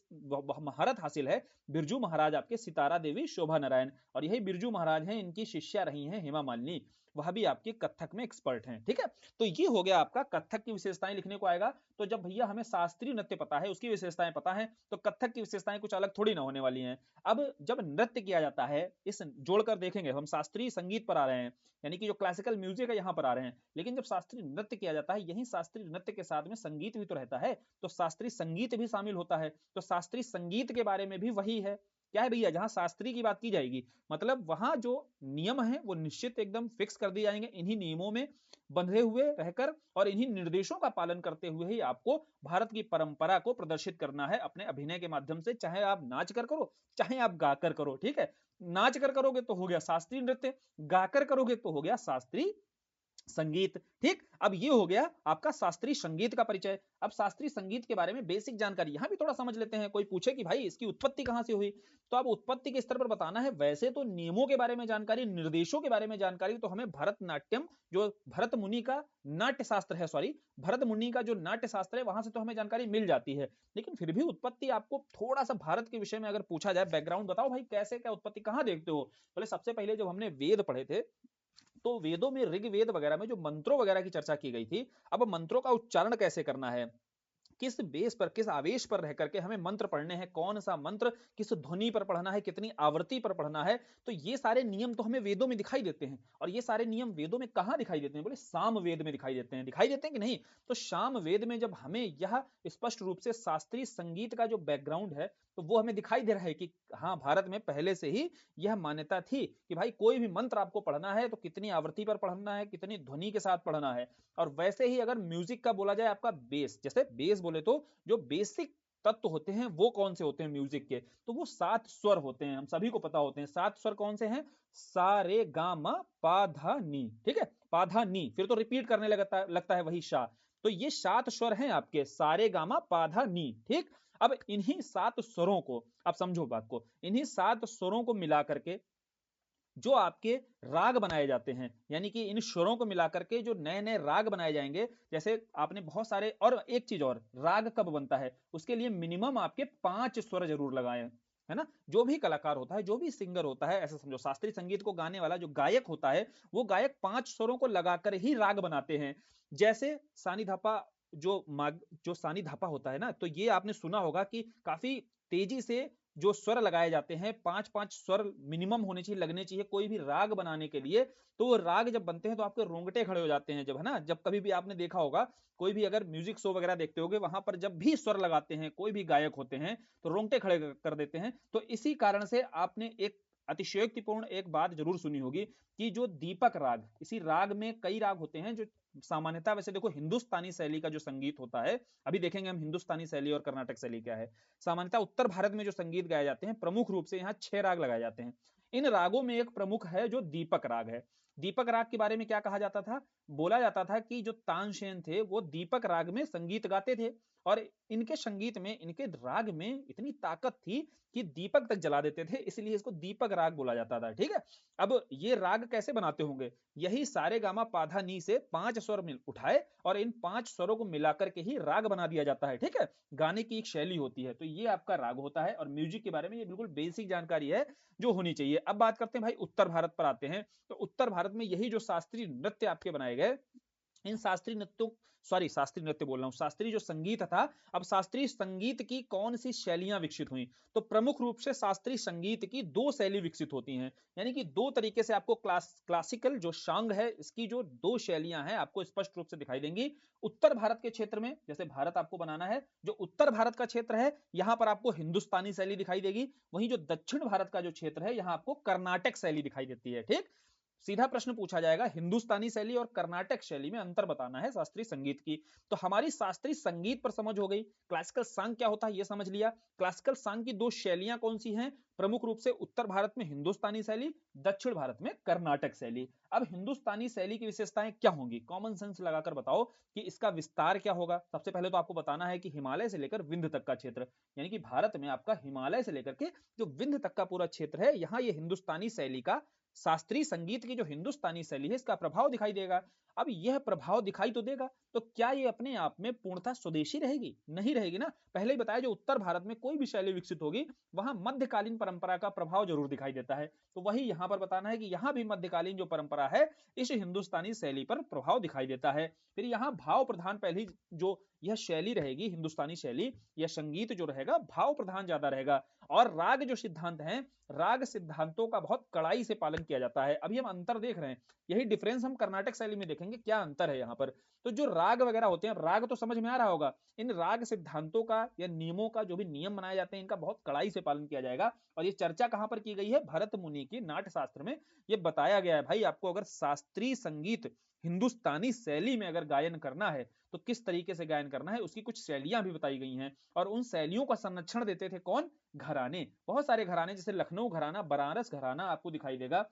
महारत हासिल है, बिरजू महाराज आपके, सितारा देवी, शोभा नारायण, और यही बिरजू महाराज हैं, इनकी शिष्या रही हैं हेमा मालिनी, वह भी आपके कथक में एक्सपर्ट हैं, ठीक है। तो ये हो गया आपका कथक की विशेषताएं लिखने को आएगा। तो जब भैया हमें शास्त्रीय नृत्य पता है, उसकी विशेषताएं पता है, तो कथक की विशेषताएं कुछ अलग थोड़ी ना होने वाली हैं। अब जब नृत्य किया जाता है, इस जोड़कर देखेंगे, हम शास्त्रीय संगीत पर आ रहे हैं, यानी कि जो क्लासिकल म्यूजिक है यहाँ पर आ रहे हैं, लेकिन जब शास्त्रीय नृत्य किया जाता है, यही शास्त्रीय नृत्य के साथ में संगीत भी तो रहता है, तो शास्त्रीय संगीत भी शामिल होता है। तो शास्त्रीय संगीत के बारे में भी वही है, क्या है भैया, जहां शास्त्रीय की बात की जाएगी, मतलब वहां जो नियम है वो निश्चित एकदम फिक्स कर दिए जाएंगे, इन्हीं नियमों में बंधे हुए रहकर और इन्हीं निर्देशों का पालन करते हुए ही आपको भारत की परंपरा को प्रदर्शित करना है अपने अभिनय के माध्यम से, चाहे आप नाच कर करो, चाहे आप गाकर करो, ठीक है। नाच कर करोगे तो हो गया शास्त्रीय नृत्य, गाकर करोगे तो हो गया शास्त्रीय संगीत। ठीक, अब ये हो गया आपका शास्त्रीय संगीत का परिचय। अब शास्त्रीय संगीत के बारे में बेसिक जानकारी यहां भी थोड़ा समझ लेते हैं। कोई पूछे कि भाई इसकी उत्पत्ति कहां से हुई, तो अब उत्पत्ति के स्तर पर बताना है। वैसे तो नियमों के बारे में जानकारी, निर्देशों के बारे में जानकारी तो हमें भरतनाट्यम, जो भरत मुनि का नाट्य शास्त्र है, सॉरी भरत मुनि का जो नाट्य शास्त्र है वहां से तो हमें जानकारी मिल जाती है। लेकिन फिर भी उत्पत्ति आपको थोड़ा सा भारत के विषय में अगर पूछा जाए, बैकग्राउंड बताओ भाई कैसे क्या उत्पत्ति कहां देखते हो। बोले सबसे पहले जब हमने वेद पढ़े थे, तो वेदों में ऋग्वेद वगैरह में जो मंत्रों वगैरह की चर्चा की गई थी, अब मंत्रों का उच्चारण कैसे करना है, किस बेस पर, किस आवेश पर रह करके हमें मंत्र पढ़ने हैं, कौन सा मंत्र किस ध्वनि पर पढ़ना है, कितनी आवृत्ति पर पढ़ना है, तो ये सारे नियम तो हमें वेदों में दिखाई देते हैं। और ये सारे नियम वेदों में कहां दिखाई देते हैं, बोले साम वेद में दिखाई देते हैं। दिखाई देते हैं कि नहीं, तो साम वेद में जब हमें यह स्पष्ट रूप से शास्त्रीय संगीत का जो बैकग्राउंड है, तो वो हमें दिखाई दे रहा है कि हाँ, भारत में पहले से ही यह मान्यता थी कि भाई कोई भी मंत्र आपको पढ़ना है तो कितनी आवृत्ति पर पढ़ना है, कितनी ध्वनि के साथ पढ़ना है। और वैसे ही अगर म्यूजिक का बोला जाए, आपका बेस, जैसे बेस बोले तो जो बेसिक तत्व होते हैं वो कौन से होते हैं म्यूजिक के, तो वो 7 स्वर होते हैं, हम सभी को पता होते हैं। 7 स्वर कौन से हैं, सा रे गा मा पा धा नी। ठीक है, पा धा नी, फिर तो रिपीट करने लगता है वही शा। तो ये 7 स्वर हैं आपके, सा रे गा मा पा धा नी। ठीक, अब इन्हीं 7 स्वरों को, आप समझो बात को, इन्हीं 7 स्वरों को मिला करके जो आपके राग बनाए जाते हैं, यानी कि इन स्वरों को मिलाकर के जो नए नए राग बनाए जाएंगे, जैसे आपने बहुत सारे, और एक चीज और, राग कब बनता है, उसके लिए मिनिमम आपके 5 स्वर जरूर लगाए, है ना। जो भी कलाकार होता है, जो भी सिंगर होता है, ऐसा समझो शास्त्रीय संगीत को गाने वाला जो गायक होता है, वो गायक 5 स्वरों को लगाकर ही राग बनाते हैं। जैसे सानी धापा, जो सानी धापा होता है ना, तो ये आपने सुना होगा कि काफी तेजी से जो स्वर लगाए जाते हैं, 5-5 स्वर मिनिमम होने चाहिए, लगने चाहिए कोई भी राग बनाने के लिए। तो वो राग जब बनते हैं तो आपके रोंगटे खड़े हो जाते हैं, जब, है ना, जब कभी भी आपने देखा होगा, कोई भी अगर म्यूजिक शो वगैरह देखते होगे, वहां पर जब भी स्वर लगाते हैं कोई भी गायक होते हैं, तो रोंगटे खड़े कर देते हैं। तो इसी कारण से आपने एक अतिशयोक्तिपूर्ण एक बात जरूर सुनी होगी कि जो दीपक राग, इसी राग में कई राग होते हैं जो सामान्यतः, वैसे देखो हिंदुस्तानी शैली का जो संगीत होता है, अभी देखेंगे हम हिंदुस्तानी शैली और कर्नाटक शैली क्या है। सामान्यतः उत्तर भारत में जो संगीत गाए जाते हैं, प्रमुख रूप से यहाँ 6 राग लगाए जाते हैं। इन रागों में एक प्रमुख है जो दीपक राग है। दीपक राग के बारे में क्या कहा जाता था, बोला जाता था कि जो तानसेन थे वो दीपक राग में संगीत गाते थे, और इनके संगीत में, इनके राग में इतनी ताकत थी कि दीपक तक जला देते थे, इसलिए इसको दीपक राग बोला जाता था। ठीक है, अब ये राग कैसे बनाते होंगे, यही सारे गामा पाधा नी से 5 स्वर मिल उठाए और इन 5 स्वरों को मिलाकर के ही राग बना दिया जाता है। ठीक है, गाने की एक शैली होती है, तो ये आपका राग होता है। और म्यूजिक के बारे में ये बिल्कुल बेसिक जानकारी है जो होनी चाहिए। अब बात करते हैं भाई उत्तर भारत पर आते हैं, तो उत्तर भारत में यही जो शास्त्रीय नृत्य आपके बनाए गए, इन शास्त्रीय नृत्यों, सॉरी शास्त्रीय नृत्य बोल रहा हूं, शास्त्रीय जो संगीत था, अब शास्त्रीय संगीत की कौन सी शैलियां विकसित हुई, तो प्रमुख रूप से शास्त्रीय संगीत की 2 शैली विकसित होती हैं। यानी कि 2 तरीके से आपको क्लासिकल जो शांग है, इसकी जो 2 शैलियां हैं आपको स्पष्ट रूप से दिखाई देंगी। उत्तर भारत के क्षेत्र में, जैसे भारत आपको बनाना है, जो उत्तर भारत का क्षेत्र है यहां पर आपको हिंदुस्तानी शैली दिखाई देगी, वहीं जो दक्षिण भारत का जो क्षेत्र है यहां आपको कर्नाटक शैली दिखाई देती है। ठीक, सीधा प्रश्न पूछा जाएगा, हिंदुस्तानी शैली और कर्नाटक शैली में अंतर बताना है शास्त्रीय संगीत की। तो हमारी शास्त्रीय संगीत पर समझ हो गई। क्लासिकल सॉन्ग क्या होता है ये समझ लिया। क्लासिकल सॉन्ग की 2 शैलियां कौन सी हैं, प्रमुख रूप से उत्तर भारत में हिंदुस्तानी शैली, दक्षिण भारत में कर्नाटक शैली। अब हिंदुस्तानी शैली की विशेषताएं क्या होंगी, कॉमन सेंस लगाकर बताओ कि इसका विस्तार क्या होगा। सबसे पहले तो आपको बताना है कि हिमालय से लेकर विंध्य तक का क्षेत्र, यानी कि भारत में आपका हिमालय से लेकर के जो विंध्य तक का पूरा क्षेत्र है, यहाँ ये हिंदुस्तानी शैली का, शास्त्रीय संगीत की जो हिंदुस्तानी शैली है, इसका प्रभाव दिखाई देगा। अब यह प्रभाव दिखाई तो देगा, तो क्या ये अपने आप में पूर्णतः स्वदेशी रहेगी, नहीं रहेगी ना। पहले ही बताया, जो उत्तर भारत में कोई भी शैली विकसित होगी वहां मध्यकालीन परंपरा का प्रभाव जरूर दिखाई देता है। तो वही यहां पर बताना है कि यहां भी मध्यकालीन जो परंपरा है इस हिंदुस्तानी शैली पर प्रभाव दिखाई देता है। फिर यहाँ भाव प्रधान, पहली जो यह शैली रहेगी हिंदुस्तानी शैली, यह संगीत जो रहेगा भाव प्रधान ज्यादा रहेगा। और राग जो सिद्धांत हैं, राग सिद्धांतों का बहुत कड़ाई से पालन किया जाता है। अभी हम अंतर देख रहे हैं, यही डिफरेंस हम कर्नाटक शैली में देखेंगे क्या अंतर है यहाँ पर। तो जो राग वगैरह होते हैं, राग तो समझ में आ रहा होगा, इन राग सिद्धांतों का या नियमों का, जो भी नियम बनाए जाते हैं, इनका बहुत कड़ाई से पालन किया जाएगा। और ये चर्चा कहां पर की गई है, भरत मुनि की नाट्य शास्त्र में ये बताया गया है। भाई आपको अगर शास्त्रीय संगीत हिंदुस्तानी शैली में अगर गायन करना है तो किस तरीके से गायन करना है, उसकी कुछ शैलियां भी बताई गई हैं। और उन शैलियों का संरक्षण देते थे कौन, घराने, बहुत सारे घराने, जैसे लखनऊ घराना, बनारस घराना आपको दिखाई देगा,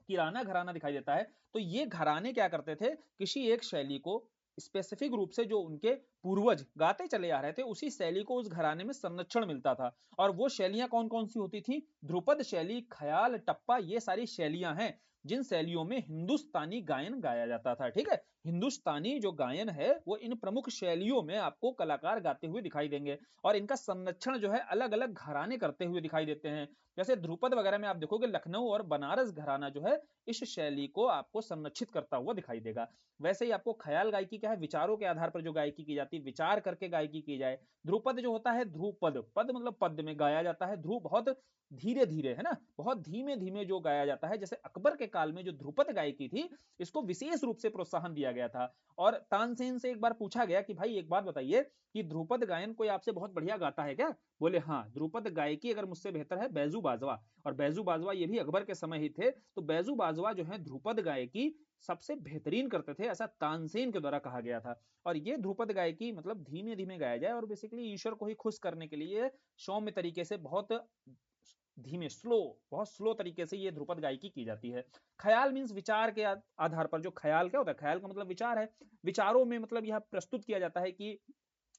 किराना घराना दिखाई देता है। तो ये घराने क्या करते थे, किसी एक शैली को स्पेसिफिक रूप से जो उनके पूर्वज गाते चले आ रहे थे उसी शैली को उस घराने में संरक्षण मिलता था। और वो शैलियां कौन कौन सी होती थी, ध्रुपद शैली, ख्याल, टप्पा, ये सारी शैलियां हैं जिन शैलियों में हिंदुस्तानी गायन गाया जाता था। ठीक है, हिंदुस्तानी जो गायन है वो इन प्रमुख शैलियों में आपको कलाकार गाते हुए दिखाई देंगे और इनका संरक्षण जो है अलग अलग घराने करते हुए दिखाई देते हैं। जैसे ध्रुपद वगैरह में आप देखोगे लखनऊ और बनारस घराना जो है इस शैली को आपको संरक्षित करता हुआ दिखाई देगा। वैसे ही आपको ख्याल गायकी क्या है, विचारों के आधार पर जो गायकी की जाती है, विचार करके गायकी की जाए। ध्रुपद जो होता है, ध्रुपद, पद मतलब पद में गाया जाता है, ध्रुव बहुत धीरे धीरे, है ना, बहुत धीमे धीमे जो गाया जाता है। जैसे अकबर के काल में जो ध्रुपद गायकी थी इसको विशेष रूप से प्रोत्साहन दिया गया था। और तानसेन से एक बार पूछा गया कि भाई एक बात बताइए कि ध्रुपद गायन कोई आपसे बहुत बढ़िया गाता है क्या? बोले हाँ, ध्रुपद गायकी अगर मुझसे बेहतर है बैजू बाजवा। और बैजू बाजवा ये भी अकबर के समय ही थे। तो बैजू बाजवा जो है ध्रुपद गायकी सबसे बेहतरीन करते थे, ऐसा तानसेन के द्वारा कहा गया था। और ये ध्रुपद गायकी मतलब धीमे धीमे गाया जाए और बेसिकली ईश्वर को ही खुश करने के लिए सौम्य तरीके से, बहुत धीमे, स्लो, बहुत स्लो तरीके से ये ध्रुपद गायकी की जाती है। ख्याल मीन्स विचार के आधार पर, जो ख्याल क्या होता है, ख्याल का मतलब विचार है। विचारों में मतलब यह प्रस्तुत किया जाता है कि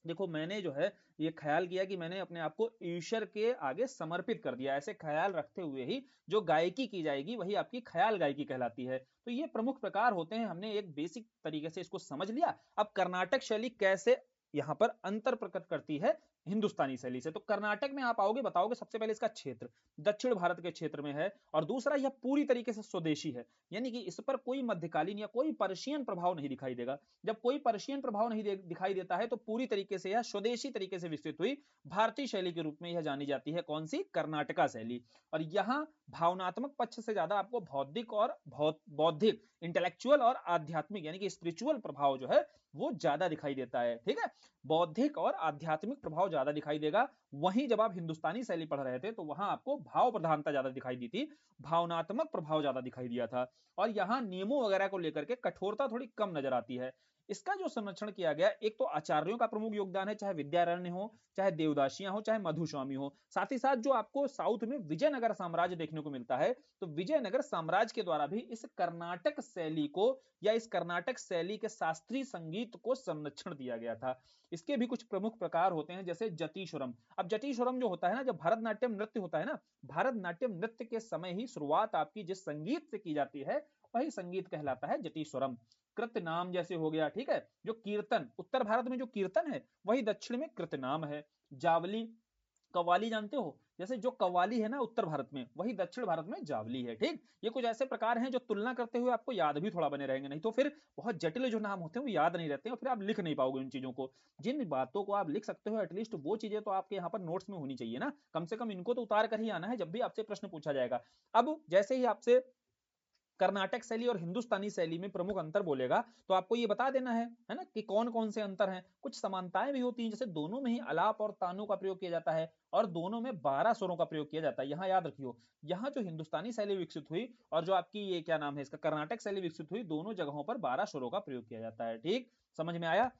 देखो मैंने जो है ये ख्याल किया कि मैंने अपने आप को ईश्वर के आगे समर्पित कर दिया। ऐसे ख्याल रखते हुए ही जो गायकी की जाएगी वही आपकी ख्याल गायकी कहलाती है। तो ये प्रमुख प्रकार होते हैं, हमने एक बेसिक तरीके से इसको समझ लिया। अब कर्नाटक शैली कैसे यहाँ पर अंतर प्रकट करती है हिंदुस्तानी शैली से, तो कर्नाटक में आप आओगे, बताओगे सबसे पहले इसका क्षेत्र दक्षिण भारत के क्षेत्र में है और दूसरा यह पूरी तरीके से स्वदेशी है, यानी कि इस पर कोई मध्यकालीन या कोई पर्शियन प्रभाव नहीं दिखाई देगा। जब कोई पर्शियन प्रभाव नहीं दिखाई देता है तो पूरी तरीके से यह स्वदेशी तरीके से विकसित हुई भारतीय शैली के रूप में यह जानी जाती है। कौन सी? कर्नाटका शैली। और यहाँ भावनात्मक पक्ष से ज्यादा आपको बौद्धिक और बौद्धिक, इंटेलेक्चुअल और आध्यात्मिक यानी कि स्पिरिचुअल प्रभाव जो है वो ज्यादा दिखाई देता है। ठीक है, बौद्धिक और आध्यात्मिक प्रभाव ज्यादा दिखाई देगा। वहीं जब आप हिंदुस्तानी शैली पढ़ रहे थे तो वहां आपको भाव प्रधानता ज्यादा दिखाई दी थी, भावनात्मक प्रभाव ज्यादा दिखाई दिया था। और यहाँ नियमों वगैरह को लेकर के कठोरता थोड़ी कम नजर आती है। इसका जो संरक्षण किया गया, एक तो आचार्यों का प्रमुख योगदान है, चाहे विद्यारण्य हो, चाहे देवदासियां हो, चाहे मधुस्वामी हो। साथ ही साथ जो आपको साउथ में विजयनगर साम्राज्य देखने को मिलता है, तो विजयनगर साम्राज्य के द्वारा भी इस कर्नाटक शैली को या इस कर्नाटक शैली के शास्त्रीय संगीत को संरक्षण दिया गया था। इसके भी कुछ प्रमुख प्रकार होते हैं, जैसे जतीश्वरम। अब जतीश्वरम जो होता है ना, जब भरतनाट्यम नृत्य होता है ना, भरतनाट्यम नृत्य के समय ही शुरुआत आपकी जिस संगीत से की जाती है वही संगीत कहलाता है जतीश्वरम। कृतनाम जैसे हो गया, ठीक है, जो कीर्तन, उत्तर भारत में जो कीर्तन है वही दक्षिण में कृतनाम है। जावली, कव्वाली जानते हो, जैसे जो कव्वाली है ना उत्तर भारत में वही दक्षिण भारत में जावली है। ठीक, ये कुछ ऐसे प्रकार हैं जो तुलना करते हुए आपको याद भी थोड़ा बने रहेंगे, नहीं तो फिर बहुत जटिल जो नाम होते हैं वो याद नहीं रहते हैं और फिर आप लिख नहीं पाओगे उन चीजों को। जिन बातों को आप लिख सकते हो एटलीस्ट वो चीजें तो आपके यहाँ पर नोट्स में होनी चाहिए ना, कम से कम इनको तो उतार कर ही आना है जब भी आपसे प्रश्न पूछा जाएगा। अब जैसे ही आपसे कर्नाटक शैली और हिंदुस्तानी शैली में प्रमुख अंतर बोलेगा तो आपको ये बता देना है ना, कि कौन कौन से अंतर हैं। कुछ समानताएं भी होती हैं, जैसे दोनों में ही अलाप और तानों का प्रयोग किया जाता है और दोनों में 12 स्वरों का प्रयोग किया जाता है। यहाँ याद रखियो, यहाँ जो हिंदुस्तानी शैली विकसित हुई और जो आपकी ये क्या नाम है इसका कर्नाटक शैली विकसित हुई, दोनों जगहों पर 12 स्वरों का प्रयोग किया जाता है। ठीक, समझ में आया?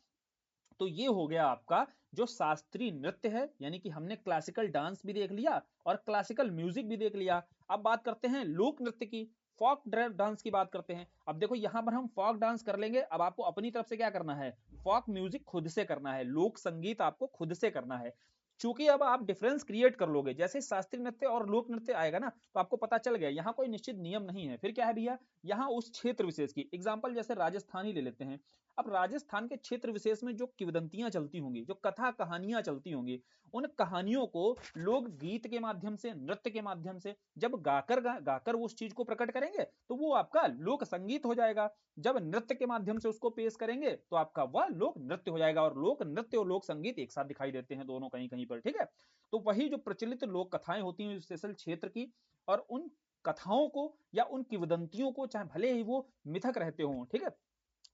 तो ये हो गया आपका जो शास्त्रीय नृत्य है, यानी कि हमने क्लासिकल डांस भी देख लिया और क्लासिकल म्यूजिक भी देख लिया। अब बात करते हैं लोक नृत्य की, फोक डांस की बात करते हैं। अब देखो यहां पर हम फोक डांस कर लेंगे, अब आपको अपनी तरफ से क्या करना है, फोक म्यूजिक खुद से करना है, लोक संगीत आपको खुद से करना है। चूंकि अब आप डिफरेंस क्रिएट कर लोगे, जैसे शास्त्रीय नृत्य और लोक नृत्य आएगा ना तो आपको पता चल गया यहाँ कोई निश्चित नियम नहीं है। फिर क्या है भैया, यहाँ उस क्षेत्र विशेष की एग्जांपल, जैसे राजस्थान ही ले लेते हैं। अब राजस्थान के क्षेत्र विशेष में जो किंवदंतियां चलती होंगी, जो कथा कहानियां चलती होंगी, उन कहानियों को लोग गीत के माध्यम से, नृत्य के माध्यम से जब गाकर वो उस चीज को प्रकट करेंगे तो वो आपका लोक संगीत हो जाएगा। जब नृत्य के माध्यम से उसको पेश करेंगे तो आपका वह लोक नृत्य हो जाएगा। और लोक नृत्य और लोक संगीत एक साथ दिखाई देते हैं दोनों कहीं कहीं पर। ठीक है, तो वही जो प्रचलित लोक कथाएं होती हैं विशेषल क्षेत्र की, और उन कथाओं को या उन किंवदंतियों को, चाहे भले ही वो मिथक रहते हों, ठीक है,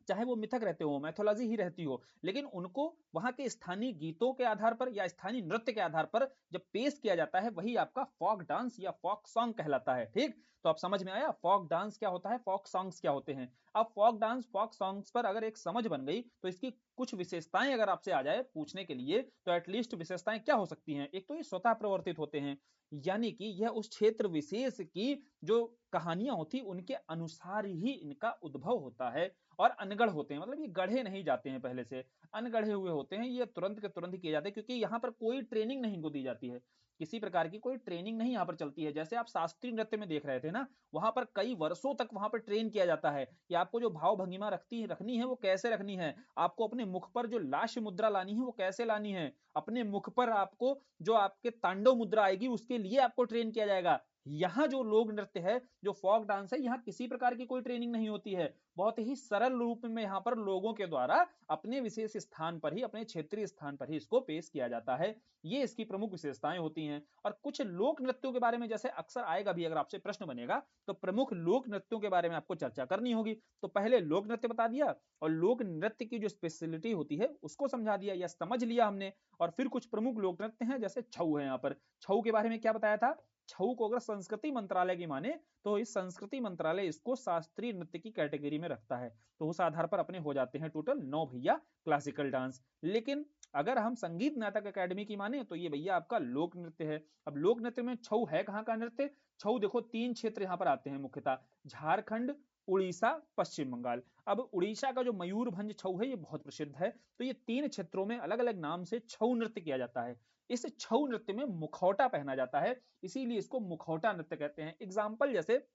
चाहे वो मिथक रहते हो, मैथोलॉजी ही रहती हो, लेकिन उनको वहां के स्थानीय गीतों के आधार पर या स्थानीय नृत्य के आधार पर जब पेश किया जाता है वही आपका फोक डांस या फोक सॉन्ग कहलाता है। ठीक, तो आप समझ में आया फोक डांस क्या होता है, फोक सॉन्ग्स क्या होते हैं। अब फोक डांस फोक सॉन्ग्स पर अगर एक समझ बन गई तो इसकी कुछ विशेषताएं अगर आपसे आ जाए पूछने के लिए तो एटलीस्ट विशेषताएं क्या हो सकती हैं। एक तो ये स्वतः प्रवर्तित होते हैं, यानी कि यह उस क्षेत्र विशेष की जो कहानियां होती उनके अनुसार ही इनका उद्भव होता है और अनगढ़ होते हैं, मतलब ये गढ़े नहीं जाते हैं, पहले से अनगढ़े हुए होते हैं, ये तुरंत के तुरंत ही किए जाते हैं क्योंकि यहाँ पर कोई ट्रेनिंग नहीं इनको दी जाती है, किसी प्रकार की कोई ट्रेनिंग नहीं यहाँ पर चलती है। जैसे आप शास्त्रीय नृत्य में देख रहे थे ना, वहां पर कई वर्षों तक वहां पर ट्रेन किया जाता है कि आपको जो भाव भंगिमा रखनी है वो कैसे रखनी है, आपको अपने मुख पर जो लास्य मुद्रा लानी है वो कैसे लानी है, अपने मुख पर आपको जो आपके तांडव मुद्रा आएगी उसके लिए आपको ट्रेन किया जाएगा। यहाँ जो लोक नृत्य है, जो फोक डांस है, यहाँ किसी प्रकार की कोई ट्रेनिंग नहीं होती है, बहुत ही सरल रूप में यहाँ पर लोगों के द्वारा अपने विशेष स्थान पर ही, अपने क्षेत्रीय स्थान पर ही इसको पेश किया जाता है। ये इसकी प्रमुख विशेषताएं होती हैं। और कुछ लोक नृत्यों के बारे में जैसे अक्सर आएगा भी, अगर आपसे प्रश्न बनेगा तो प्रमुख लोक नृत्यों के बारे में आपको चर्चा करनी होगी। तो पहले लोक नृत्य बता दिया और लोक नृत्य की जो स्पेशलिटी होती है उसको समझा दिया या समझ लिया हमने। और फिर कुछ प्रमुख लोक नृत्य हैं, जैसे छऊ है। यहाँ पर छऊ के बारे में क्या बताया था, छऊ को अगर संस्कृति मंत्रालय की माने तो इस संस्कृति मंत्रालय इसको शास्त्रीय नृत्य की कैटेगरी में रखता है, तो उस आधार पर अपने हो जाते हैं टोटल 9 भैया क्लासिकल डांस। लेकिन अगर हम संगीत नाटक अकेडमी की माने तो ये भैया आपका लोक नृत्य है। अब लोक नृत्य में छऊ है कहाँ का नृत्य, छऊ देखो 3 क्षेत्र यहाँ पर आते हैं मुख्यतः, झारखंड, उड़ीसा, पश्चिम बंगाल। अब उड़ीसा का जो मयूरभंज छऊ है ये बहुत प्रसिद्ध है। तो ये 3 क्षेत्रों में अलग अलग नाम से छऊ नृत्य किया जाता है। इस छऊ नृत्य में मुखौटा पहना जाता है, इसीलिए इसको मुखौटा नृत्य कहते हैं। एग्जाम्पल जैसे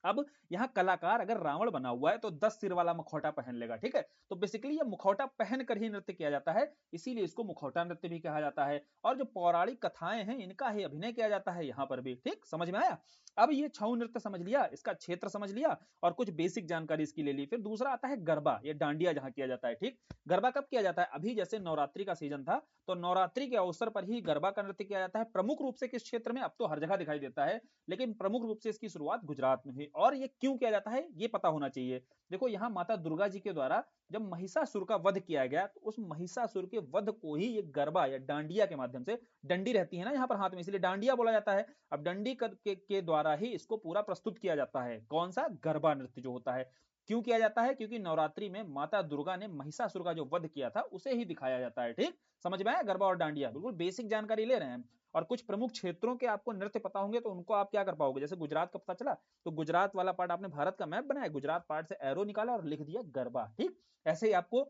अब यहाँ कलाकार अगर रावण बना हुआ है तो 10 सिर वाला मुखौटा पहन लेगा, ठीक है, तो बेसिकली ये मुखौटा पहन कर ही नृत्य किया जाता है, इसीलिए इसको मुखौटा नृत्य भी कहा जाता है। और जो पौराणिक कथाएं हैं इनका ही अभिनय किया जाता है यहाँ पर भी, ठीक, समझ में आया। अब ये छऊ नृत्य समझ लिया, इसका क्षेत्र समझ लिया और कुछ बेसिक जानकारी इसकी ले ली। फिर दूसरा आता है गरबा, ये डांडिया जहाँ किया जाता है, ठीक। गरबा कब किया जाता है, अभी जैसे नवरात्रि का सीजन था तो नवरात्रि के अवसर पर ही गरबा का नृत्य किया जाता है। प्रमुख रूप से किस क्षेत्र में, अब तो हर जगह दिखाई देता है, लेकिन प्रमुख रूप से इसकी शुरुआत गुजरात में हुई। और ये क्यों किया जाता है ये पता होना चाहिए। देखो यहाँ माता दुर्गा जी के द्वारा जब महिषासुर का वध किया गया तो उस महिषासुर के वध को ही ये गरबा या डांडिया के माध्यम से, डंडी रहती है ना यहाँ पर हाथ में, इसलिए डांडिया बोला जाता है। अब डंडी के द्वारा ही इसको पूरा प्रस्तुत किया जाता है, कौन सा, गरबा नृत्य जो होता है। क्यों किया जाता है, क्योंकि नवरात्रि में माता दुर्गा ने महिषासुर का जो वध किया था उसे ही दिखाया जाता है, ठीक, समझ में आया। गरबा और डांडिया बिल्कुल बेसिक जानकारी ले रहे हैं। और कुछ प्रमुख क्षेत्रों के आपको नृत्य पता होंगे तो उनको आप क्या कर पाओगे, जैसे गुजरात का पता चला तो गुजरात वाला पार्ट आपने भारत का मैप बनाया, गुजरात पार्ट से एरो निकाला और लिख दिया गरबा, ठीक। ऐसे ही आपको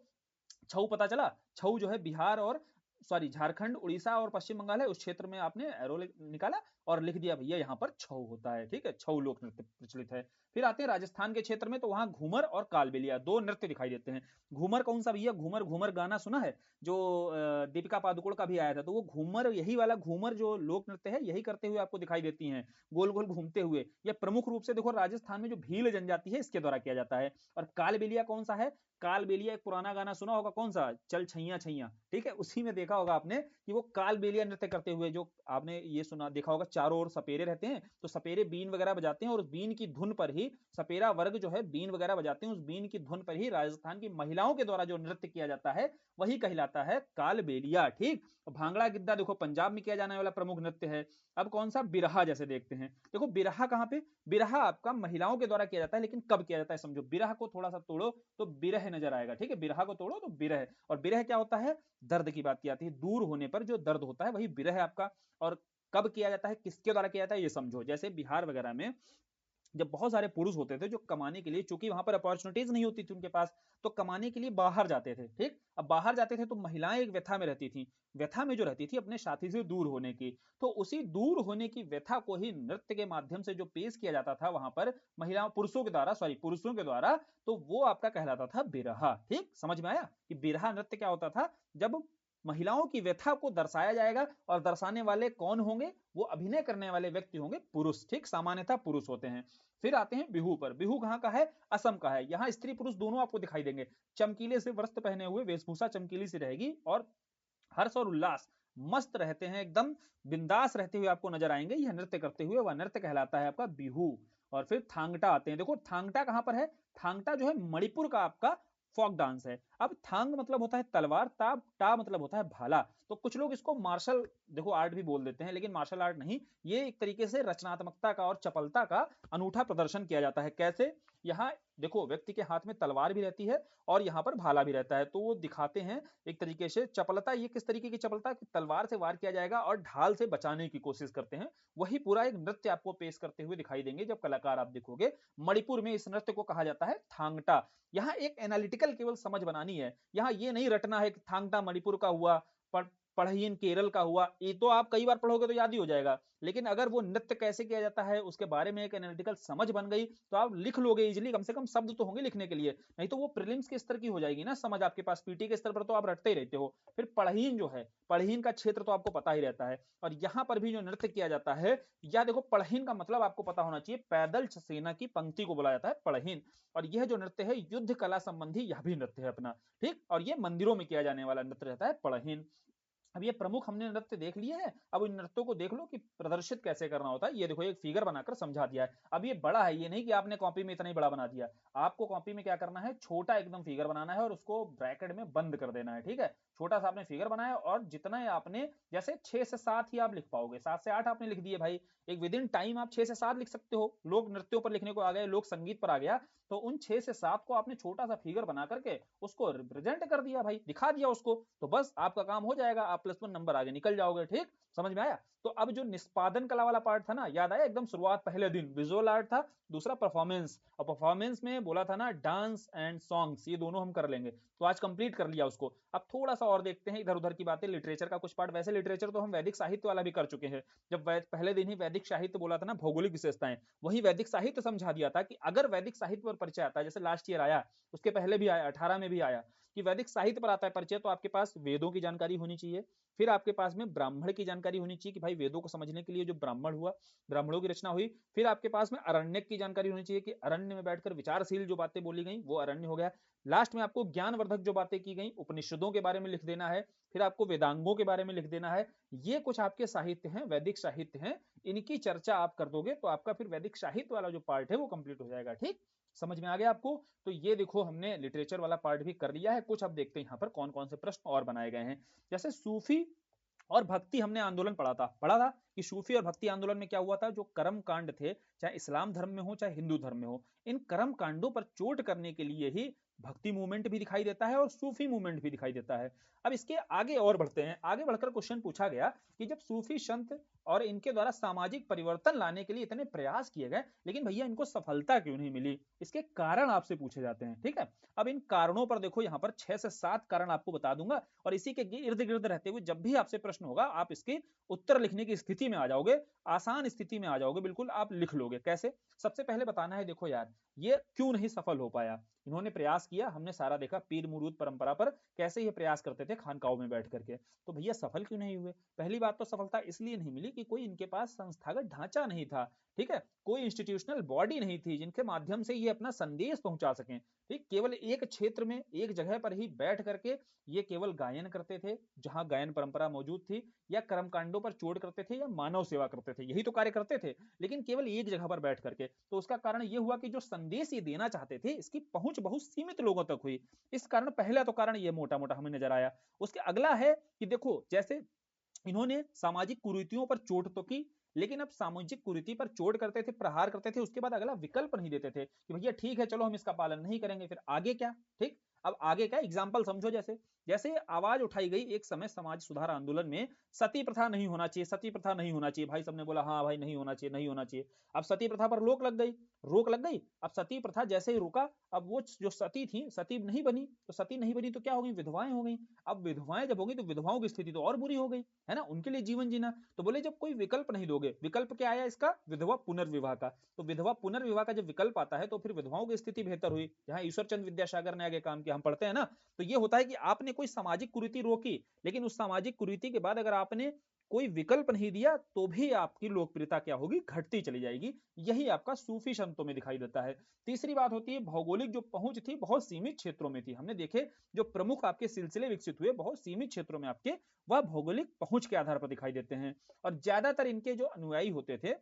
छऊ पता चला, छऊ जो है बिहार और झारखंड, उड़ीसा और पश्चिम बंगाल है, उस क्षेत्र में आपने एरो निकाला और लिख दिया भैया यहाँ पर छऊ होता है, ठीक है, छऊ लोक नृत्य प्रचलित है। फिर आते हैं राजस्थान के क्षेत्र में, तो वहां घूमर और कालबेलिया दो नृत्य दिखाई देते हैं। घूमर कौन सा भैया, घूमर घूमर गाना सुना है जो दीपिका पादुकोण का भी आया था, तो वो घूमर, यही वाला घूमर जो लोक नृत्य है यही करते हुए आपको दिखाई देती हैं, गोल गोल घूमते हुए। यह प्रमुख रूप से देखो राजस्थान में जो भील जनजाति है इसके द्वारा किया जाता है। और कालबेलिया कौन सा है, कालबेलिया एक पुराना गाना सुना होगा, कौन सा, चल छैया छैया, ठीक है, उसी में देखा होगा आपने कि वो कालबेलिया नृत्य करते हुए, जो आपने ये सुना देखा होगा, चारों ओर सपेरे रहते हैं तो सपेरे बीन वगैरह बजाते हैं और उस बीन की धुन पर ही सपेरा वर्ग जो है बीन वगैरह बजाते हैं, उस बीन की धुन पर ही राजस्थान की महिलाओं के द्वारा जो नृत्य किया जाता है वही कहलाता है कालबेलिया, ठीक। भांगड़ा गिद्दा देखो पंजाब में किया जाने वाला प्रमुख नृत्य है। अब कौन सा, बिरहा जैसे देखते हैं, देखो बिरहा कहाँ पे, बिरहा आपका महिलाओं के द्वारा किया जाता है, लेकिन कब किया जाता है समझो, बिरहा को थोड़ा सा तोड़ो तो बिरह नजर आएगा, ठीक है, बिरहा को तोड़ो तो बिरह, और बिरह क्या होता है, दर्द की बात की आती है, दूर होने पर जो दर्द होता है वही बिरह है आपका। और कब किया जाता है, किसके द्वारा किया जाता है ये समझो, जैसे बिहार वगैरह में जब बहुत सारे पुरुष होते थे जो कमाने के लिए, चूंकि वहां पर अपॉर्चुनिटीज नहीं होती थी उनके पास, तो कमाने के लिए बाहर जाते थे, ठीक। अब बाहर जाते थे तो महिलाएं एक व्यथा में रहती थी, व्यथा में जो रहती थी अपने साथी से दूर होने की, तो उसी दूर होने की व्यथा को ही नृत्य के माध्यम से जो पेश किया जाता था वहां पर महिलाओं, पुरुषों के द्वारा, पुरुषों के द्वारा, तो वो आपका कहलाता था बिरहा, ठीक, समझ में आया कि बिरहा नृत्य क्या होता था, जब महिलाओं की व्यथा को दर्शाया जाएगा और दर्शाने वाले कौन होंगे, वो अभिनय करने वाले व्यक्ति होंगे पुरुष, ठीक, सामान्यतः पुरुष होते हैं। फिर आते हैं बिहू पर, बिहू कहाँ का है, असम का है। यहाँ स्त्री पुरुष दोनों आपको दिखाई देंगे, चमकीले से वस्त्र पहने हुए, वेशभूषा चमकीली सी रहेगी और हर्ष और उल्लास, मस्त रहते हैं, एकदम बिंदास रहते हुए आपको नजर आएंगे यह नृत्य करते हुए, वह नृत्य कहलाता है आपका बिहू। और फिर थांगटा आते हैं, देखो थांगटा कहाँ पर है, थांगटा जो है मणिपुर का आपका फोक डांस है। अब थांग मतलब होता है तलवार, टा मतलब होता है भाला। तो कुछ लोग इसको मार्शल देखो आर्ट भी बोल देते हैं, लेकिन मार्शल आर्ट नहीं, ये एक तरीके से रचनात्मकता का और चपलता का अनूठा प्रदर्शन किया जाता है। कैसे? यहाँ देखो व्यक्ति के हाथ में तलवार भी रहती है और यहाँ पर भाला भी रहता है, तो वो दिखाते हैं एक तरीके से चपलता। ये किस तरीके की चपलता कि तलवार से वार किया जाएगा और ढाल से बचाने की कोशिश करते हैं। वही पूरा एक नृत्य आपको पेश करते हुए दिखाई देंगे जब कलाकार आप देखोगे। मणिपुर में इस नृत्य को कहा जाता है थांगटा। यहाँ एक एनालिटिकल केवल समझ बनानी है, यहाँ ये नहीं रटना है कि थांगटा मणिपुर का हुआ, पढ़हीन केरल का हुआ। ये तो आप कई बार पढ़ोगे तो याद ही हो जाएगा, लेकिन अगर वो नृत्य कैसे किया जाता है उसके बारे में एक एनालिटिकल समझ बन गई तो आप लिख लोगे इजीली, कम से कम शब्द तो होंगे लिखने के लिए। नहीं तो वो प्रीलिम्स के स्तर की हो जाएगी ना समझ आपके पास, पीटी के स्तर पर तो आप रटते ही रहते हो। फिर पढ़हीन जो है, पढ़हीन का क्षेत्र तो आपको पता ही रहता है। और यहाँ पर भी जो नृत्य किया जाता है, या देखो पढ़हीन का मतलब आपको पता होना चाहिए, पैदल सेना की पंक्ति को बोला जाता है पढ़हीन। और यह जो नृत्य है युद्ध कला संबंधी यह भी नृत्य है अपना, ठीक। और ये मंदिरों में किया जाने वाला नृत्य रहता है पढ़हीन। अब ये प्रमुख हमने नृत्य देख लिए हैं, अब इन नृत्यों को देख लो कि प्रदर्शित कैसे करना होता है। ये देखो एक फिगर बनाकर समझा दिया है। अब ये बड़ा है, ये नहीं कि आपने कॉपी में इतना ही बड़ा बना दिया। आपको कॉपी में क्या करना है, छोटा एकदम फिगर बनाना है और उसको ब्रैकेट में बंद कर देना है, ठीक है। छोटा सा आपने फिगर बनाया और जितना आपने, जैसे 6 से 7 ही आप लिख पाओगे, 7 से 8 आपने लिख दिए भाई, एक विद इन टाइम आप 6 से 7 लिख सकते हो। लोग नृत्यों पर लिखने को आ गए, लोग संगीत पर आ गया, तो उन 6 से 7 को आपने छोटा सा फिगर बना करके उसको रिप्रेजेंट कर दिया भाई, दिखा दिया उसको, तो बस आपका काम हो जाएगा, आप +1 नंबर आगे निकल जाओगे, ठीक। समझ में आया? तो अब जो निष्पादन कला वाला पार्ट था ना, याद आया एकदम शुरुआत पहले दिन विजुअल आर्ट था, दूसरा परफॉर्मेंस। और परफॉर्मेंस में बोला था ना डांस एंड सॉन्ग्स, ये दोनों हम कर लेंगे, तो आज कंप्लीट कर लिया उसको। अब थोड़ा सा और देखते हैं इधर उधर की बातें, लिटरेचर का कुछ पार्ट। वैसे लिटरेचर तो हम वैदिक साहित्य वाला भी कर चुके हैं, जब पहले दिन ही वैदिक साहित्य बोला था ना, भौगोलिक विशेषताएं, वही वैदिक साहित्य समझा दिया था कि अगर वैदिक साहित्य पर परिचय आता है, जैसे लास्ट ईयर आया, उसके पहले भी आया, 18 में भी आया कि वैदिक साहित्य पर आता है परिचय, तो आपके पास वेदों की जानकारी होनी चाहिए। फिर आपके पास में ब्राह्मण की जानकारी होनी चाहिए कि भाई वेदों को समझने के लिए जो ब्राह्मण हुआ, ब्राह्मणों की रचना हुई। फिर आपके पास में अरण्यक की जानकारी होनी चाहिए कि अरण्य में बैठकर विचारशील जो बातें बोली गई वो अरण्य हो गया। लास्ट में आपको ज्ञानवर्धक जो बातें की गई, उपनिषदों के बारे में लिख देना है। फिर आपको वेदांगों के बारे में लिख देना है। ये कुछ आपके साहित्य हैं, वैदिक साहित्य हैं, इनकी चर्चा आप कर दोगे तो आपका फिर वैदिक साहित्य वाला जो पार्ट है वो कंप्लीट हो जाएगा, ठीक। समझ में आ गया आपको? तो ये देखो हमने लिटरेचर वाला पार्ट भी कर लिया है कुछ। अब देखते हैं यहाँ पर कौन कौन से प्रश्न और बनाए गए हैं। जैसे सूफी और भक्ति हमने आंदोलन पढ़ा था कि सूफी और भक्ति आंदोलन में क्या हुआ था, जो कर्म कांड थे, चाहे इस्लाम धर्म में हो चाहे हिंदू धर्म में हो, इन कर्म कांडों पर चोट करने के लिए ही भक्ति मूवमेंट भी दिखाई देता है और सूफी मूवमेंट भी दिखाई देता है। अब इसके आगे और बढ़ते हैं। आगे बढ़कर क्वेश्चन पूछा गया कि जब सूफी संत और इनके द्वारा सामाजिक परिवर्तन लाने के लिए इतने प्रयास किए गए, लेकिन भैया इनको सफलता क्यों नहीं मिली, इसके कारण आपसे पूछे जाते हैं, ठीक है। अब इन कारणों पर देखो, यहाँ पर 6 से 7 कारण आपको बता दूंगा, और इसी के इर्द गिर्द रहते हुए जब भी आपसे प्रश्न होगा आप इसके उत्तर लिखने की स्थिति में आ जाओगे, आसान स्थिति में आ जाओगे, बिल्कुल आप लिख लोगे। कैसे? सबसे पहले बताना है, देखो यार ये क्यों नहीं सफल हो पाया। इन्होंने प्रयास किया, हमने सारा देखा, पीर मुरूद परंपरा पर कैसे ये प्रयास करते थे खानकाओं में बैठ करके, तो भैया सफल क्यों नहीं हुए। पहली बात तो सफलता इसलिए नहीं मिली कि कोई इनके पास संस्थागत ढांचा नहीं था, ठीक है, कोई इंस्टीट्यूशनल बॉडी नहीं थी जिनके माध्यम से ये अपना संदेश पहुंचा सकें, ठीक। केवल एक क्षेत्र में एक जगह पर ही बैठ करके ये केवल गायन करते थे, जहां गायन परंपरा मौजूद थी, या कर्मकांडों पर चोट करते थे, या मानव सेवा करते थे, यही तो कार्य करते थे, लेकिन केवल एक जगह पर बैठ करके। तो उसका कारण यह हुआ कि जो संदेश ये देना चाहते थे इसकी पहुंच बहुत सीमित लोगों तक हुई। इस कारण पहला तो कारण ये मोटा मोटा हमें नजर आया। उसके अगला है कि देखो, जैसे इन्होंने सामाजिक कुरीतियों पर चोट तो की, लेकिन अब सामाजिक कुरीति पर चोट करते थे, प्रहार करते थे, उसके बाद अगला विकल्प नहीं देते थे कि भैया ठीक है चलो हम इसका पालन नहीं करेंगे, फिर आगे क्या, ठीक। अब आगे क्या एग्जाम्पल समझो, जैसे जैसे आवाज उठाई गई एक समय समाज सुधार आंदोलन में, सती प्रथा नहीं होना चाहिए, सती प्रथा नहीं होना चाहिए, भाई सबने बोला हाँ भाई नहीं होना चाहिए, नहीं होना चाहिए। अब सती प्रथा पर रोक लग गई। अब सती प्रथा जैसे ही रुका, अब वो जो सती थी, सती नहीं बनी, तो सती नहीं बनी तो क्या हो गई, विधवाएं हो गई। अब विधवाएं जब हो गई तो विधवाओं की स्थिति तो और बुरी हो गई, है ना, उनके लिए जीवन जीना। तो बोले जब कोई विकल्प नहीं दोगे, विकल्प क्या आया इसका, विधवा पुनर्विवाह का। तो विधवा पुनर्विवाह का जब विकल्प आता है तो फिर विधवाओं की स्थिति बेहतर हुई, जहां ईश्वर चंद्र विद्यासागर ने आगे काम किया, हम पढ़ते हैं ना। तो ये होता है कि आपने कोई सामाजिक कुरीति रोकी, लेकिन उस सामाजिक कुरीति के बाद अगर आपने कोई विकल्प नहीं दिया तो भी आपकी लोकप्रियता क्या होगी, घटती चली जाएगी। यही आपका सूफी संतों में दिखाई देता है। तीसरी बात होती है भौगोलिक जो पहुंच थी बहुत सीमित क्षेत्रों में थी। हमने देखे जो प्रमुख आपके सिलसिले विकसित हुए बहुत सीमित क्षेत्रों में आपके, वह भौगोलिक पहुंच के आधार पर दिखाई देते हैं। और ज्यादातर इनके जो अनुयायी होते थे,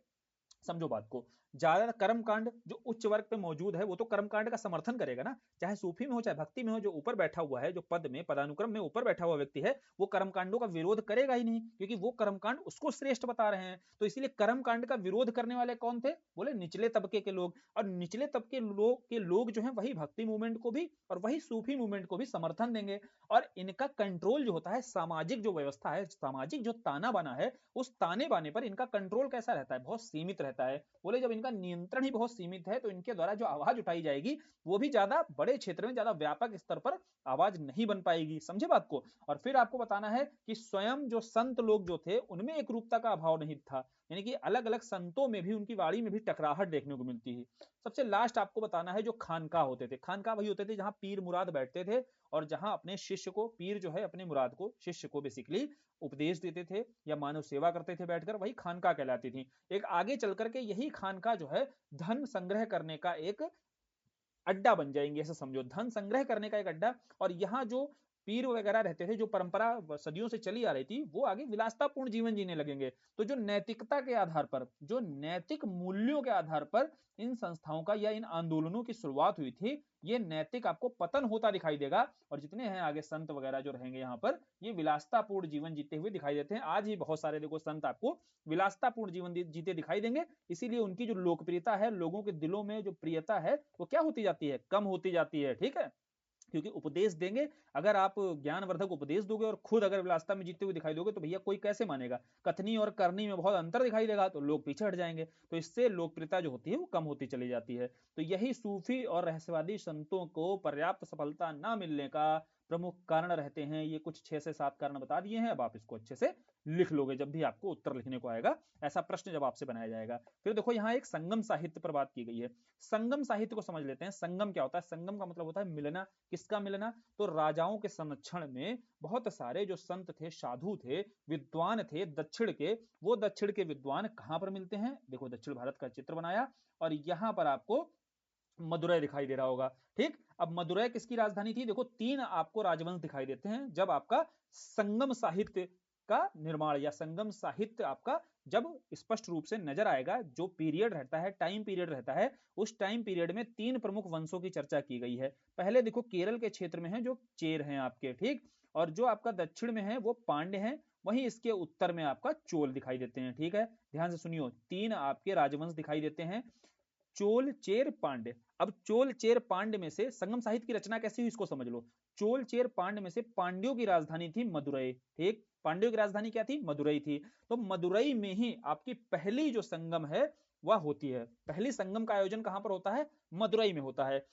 समझो बात को, ज्यादा कर्मकांड जो उच्च वर्ग पे मौजूद है वो तो कर्मकांड का समर्थन करेगा ना, चाहे सूफी में हो चाहे भक्ति में हो। जो ऊपर बैठा हुआ है, जो पद में पदानुक्रम में ऊपर बैठा हुआ व्यक्ति है, वो कर्मकांडों का विरोध करेगा ही नहीं, क्योंकि वो कर्मकांड उसको श्रेष्ठ बता रहे हैं। तो इसलिए कर्मकांड का विरोध करने वाले कौन थे? बोले निचले तबके के लोग। और निचले तबके के लोग जो है वही भक्ति मूवमेंट को भी और वही सूफी मूवमेंट को भी समर्थन देंगे। और इनका कंट्रोल जो होता है, सामाजिक जो व्यवस्था है, सामाजिक जो ताना बाना है, उस ताने बाने पर इनका कंट्रोल कैसा रहता है? बहुत सीमित रहता है। बोले जब इनका नियंत्रण ही बहुत सीमित है तो इनके द्वारा जो आवाज उठाई जाएगी वो भी ज्यादा बड़े क्षेत्र में, ज्यादा व्यापक स्तर पर आवाज नहीं बन पाएगी। समझे बात को? और फिर आपको बताना है कि स्वयं जो संत लोग जो थे उनमें एक रूपता का अभाव नहीं था, यानी कि अलग अलग संतों में भी, उनकी वाणी में भी टकराहट देखने को मिलती है। सबसे लास्ट आपको बताना है जो खानका होते थे। खानका वही होते थे जहां पीर मुराद बैठते थे और जहां अपने शिष्य को, पीर जो है अपने मुराद को, शिष्य को बेसिकली उपदेश देते थे या मानव सेवा करते थे बैठकर, वही खानका कहलाती थी। एक आगे चल करके यही खानका जो है धन संग्रह करने का एक अड्डा बन जाएंगे, ऐसा समझो, धन संग्रह करने का एक अड्डा। और यहाँ जो पीर वगैरह रहते थे, जो परंपरा सदियों से चली आ रही थी, वो आगे विलासतापूर्ण जीवन जीने लगेंगे। तो जो नैतिकता के आधार पर, जो नैतिक मूल्यों के आधार पर इन संस्थाओं का या इन आंदोलनों की शुरुआत हुई थी, ये नैतिक आपको पतन होता दिखाई देगा। और जितने हैं आगे संत वगैरह जो रहेंगे यहाँ पर, ये विलासतापूर्ण जीवन जीते हुए दिखाई देते हैं। आज ही बहुत सारे देखो संत आपको विलासतापूर्ण जीवन जीते दिखाई देंगे। इसीलिए उनकी जो लोकप्रियता है, लोगों के दिलों में जो प्रियता है, वो क्या होती जाती है? कम होती जाती है। ठीक है, क्योंकि उपदेश देंगे, अगर आप ज्ञानवर्धक उपदेश दोगे और खुद अगर विलासता में जीते हुए दिखाई दोगे तो भैया कोई कैसे मानेगा? कथनी और करनी में बहुत अंतर दिखाई देगा तो लोग पीछे हट जाएंगे। तो इससे लोकप्रियता जो होती है वो कम होती चली जाती है। तो यही सूफी और रहस्यवादी संतों को पर्याप्त सफलता ना मिलने का प्रमुख कारण रहते हैं। ये कुछ 6 से 7 कारण बता दिए हैं। अब आप इसको अच्छे से लिख लोगे जब भी आपको उत्तर लिखने को आएगा, ऐसा प्रश्न जब आपसे बनाया जाएगा। फिर देखो यहाँ एक संगम साहित्य पर बात की गई है। संगम साहित्य को समझ लेते हैं। संगम क्या होता है? संगम का मतलब होता है मिलना। किसका मिलना? तो राजाओं के संरक्षण में बहुत सारे जो संत थे, साधु थे, विद्वान थे दक्षिण के, वो दक्षिण के विद्वान कहां पर मिलते हैं? देखो दक्षिण भारत का चित्र बनाया और यहां पर आपको मदुरै दिखाई दे रहा होगा। ठीक, अब मदुरै किसकी राजधानी थी? देखो 3 आपको राजवंश दिखाई देते हैं जब आपका संगम साहित्य का निर्माण या संगम साहित्य आपका जब स्पष्ट रूप से नजर आएगा। जो पीरियड रहता है, टाइम पीरियड रहता है, उस टाइम पीरियड में 3 प्रमुख वंशों की चर्चा की गई है। पहले देखो केरल के क्षेत्र में है जो चेर हैं आपके, ठीक, और जो आपका दक्षिण में है वो पांड्य हैं, वहीं इसके उत्तर में आपका चोल दिखाई देते हैं। ठीक है, ध्यान से सुनियो, 3 आपके राजवंश दिखाई देते हैं, चोल चेर पांड्य। अब चोल चेर पांड्य में से संगम साहित्य की रचना कैसी हुई इसको समझ लो। चोल चेर पांड्य में से पांड्यों की राजधानी थी मदुरै। ठीक, पांड्यों की राजधानी क्या थी? मदुरै थी। तो मदुरै में ही आपकी पहली जो संगम है वह होती है। पहली संगम का आयोजन कहां पर होता है? मदुरै में होता है।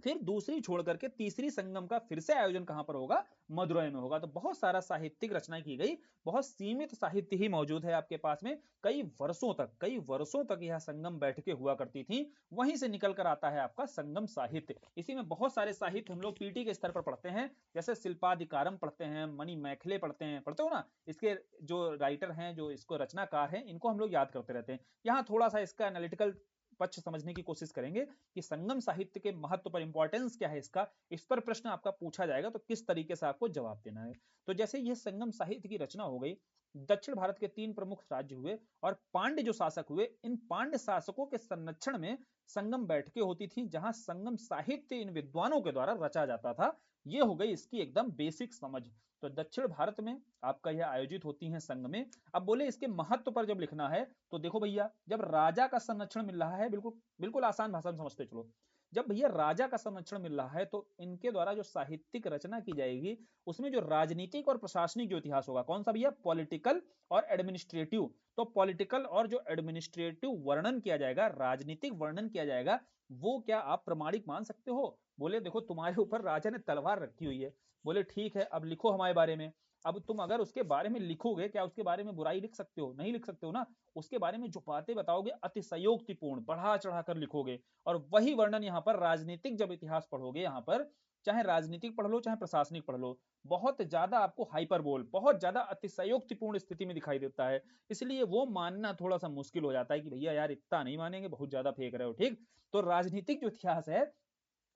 फिर दूसरी छोड़ करके तीसरी संगम का फिर से आयोजन कहां पर होगा? मदुरै में होगा। तो बहुत सारा साहित्यिक रचना की गई, बहुत सीमित साहित्य ही मौजूद है आपके पास में। कई वर्षों तक यह संगम बैठकें हुआ करती थी, वहीं से निकल कर आता है आपका संगम साहित्य। इसी में बहुत सारे साहित्य हम लोग पीटी के स्तर पर पढ़ते हैं, जैसे शिल्पाधिकारम पढ़ते हैं, मणि मैखले पढ़ते हैं, पढ़ते हो ना? इसके जो राइटर हैं, जो इसको रचनाकार हैं, इनको हम लोग याद करते रहते हैं। यहाँ थोड़ा सा इसका एनालिटिकल पक्ष समझने की कोशिश करेंगे कि संगम साहित्य के महत्व पर, इंपॉर्टेंस क्या है इसका, इस पर प्रश्न आपका पूछा जाएगा तो किस तरीके से आपको जवाब देना है। तो जैसे यह संगम साहित्य की रचना हो गई, दक्षिण भारत के 3 प्रमुख राज्य हुए और पांड्य जो शासक हुए, इन पांड्य शासकों के संरक्षण में संगम बैठकें होती थी, जहां संगम साहित्य इन विद्वानों के द्वारा रचा जाता था। यह हो गई इसकी एकदम बेसिक समझ। तो दक्षिण भारत में आपका यह आयोजित होती है संघ में। अब बोले इसके महत्व पर जब लिखना है तो देखो भैया, जब राजा का संरक्षण मिल रहा है, बिल्कुल बिल्कुल आसान भाषा में समझते चलो, जब भैया राजा का संरक्षण मिल रहा है तो इनके द्वारा जो साहित्यिक रचना की जाएगी उसमें जो राजनीतिक और प्रशासनिक जो इतिहास होगा, कौन सा भैया? पॉलिटिकल और एडमिनिस्ट्रेटिव। तो पॉलिटिकल और जो एडमिनिस्ट्रेटिव वर्णन किया जाएगा, राजनीतिक वर्णन किया जाएगा, वो क्या आप प्रमाणिक मान सकते हो? बोले देखो तुम्हारे ऊपर राजा ने तलवार रखी हुई है। बोले ठीक है, अब लिखो हमारे बारे में। अब तुम अगर उसके बारे में लिखोगे, क्या उसके बारे में बुराई लिख सकते हो? नहीं लिख सकते हो ना। उसके बारे में जो बातें बताओगे अतिशयोक्तिपूर्ण, बढ़ा चढ़ा कर लिखोगे। और वही वर्णन यहाँ पर राजनीतिक जब इतिहास पढ़ोगे, यहाँ पर चाहे राजनीतिक पढ़ लो चाहे प्रशासनिक पढ़ लो, बहुत ज्यादा आपको हाइपरबोल, बहुत ज्यादा अतिशयोक्तिपूर्ण स्थिति में दिखाई देता है। इसलिए वो मानना थोड़ा सा मुश्किल हो जाता है कि भैया यार इतना नहीं मानेंगे, बहुत ज्यादा फेंक रहे हो। ठीक, तो राजनीतिक जो इतिहास है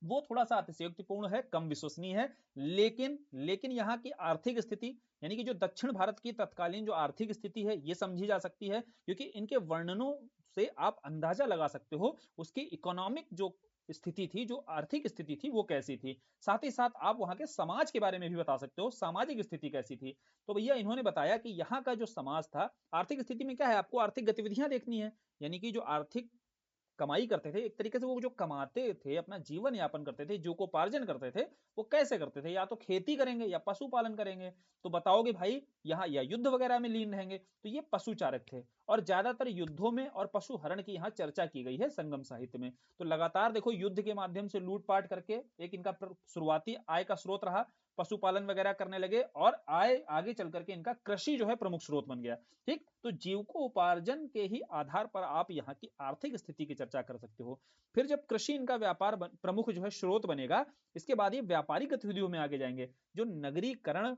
वो थोड़ा सा अतिशयोक्तिपूर्ण है, कम विश्वसनीय है। लेकिन यहाँ की आर्थिक स्थिति, यानी कि जो दक्षिण भारत की तत्कालीन जो आर्थिक स्थिति है, ये समझी जा सकती है, क्योंकि इनके वर्णनों से आप अंदाजा लगा सकते हो उसकी इकोनॉमिक जो स्थिति थी, जो आर्थिक स्थिति थी, वो कैसी थी। साथ ही साथ आप वहां के समाज के बारे में भी बता सकते हो, सामाजिक स्थिति कैसी थी। तो भैया इन्होंने बताया कि यहाँ का जो समाज था, आर्थिक स्थिति में क्या है, आपको आर्थिक गतिविधियां देखनी है, यानी कि जो आर्थिक कमाई करते थे, एक तरीके से वो जो कमाते थे, अपना जीवन यापन करते थे, जो को उपार्जन करते थे, वो कैसे करते थे, या तो खेती करेंगे या पशुपालन करेंगे। तो बताओगे भाई यहाँ या युद्ध वगैरह में लीन रहेंगे, तो ये पशुचारक थे। और ज्यादातर युद्धों में और पशु हरण की यहाँ चर्चा की गई है संगम साहित्य में। तो लगातार देखो युद्ध के माध्यम से लूटपाट करके एक इनका शुरुआती आय का स्रोत रहा, पशुपालन वगैरह करने लगे, और आय आगे चल करके इनका कृषि जो है प्रमुख स्रोत बन गया। ठीक, तो जीविकोपार्जन के ही आधार पर आप यहाँ की आर्थिक स्थिति की चर्चा कर सकते हो। फिर जब कृषि इनका व्यापार प्रमुख जो है स्रोत बनेगा, इसके बाद ये व्यापारिक गतिविधियों में आगे जाएंगे। जो नगरीकरण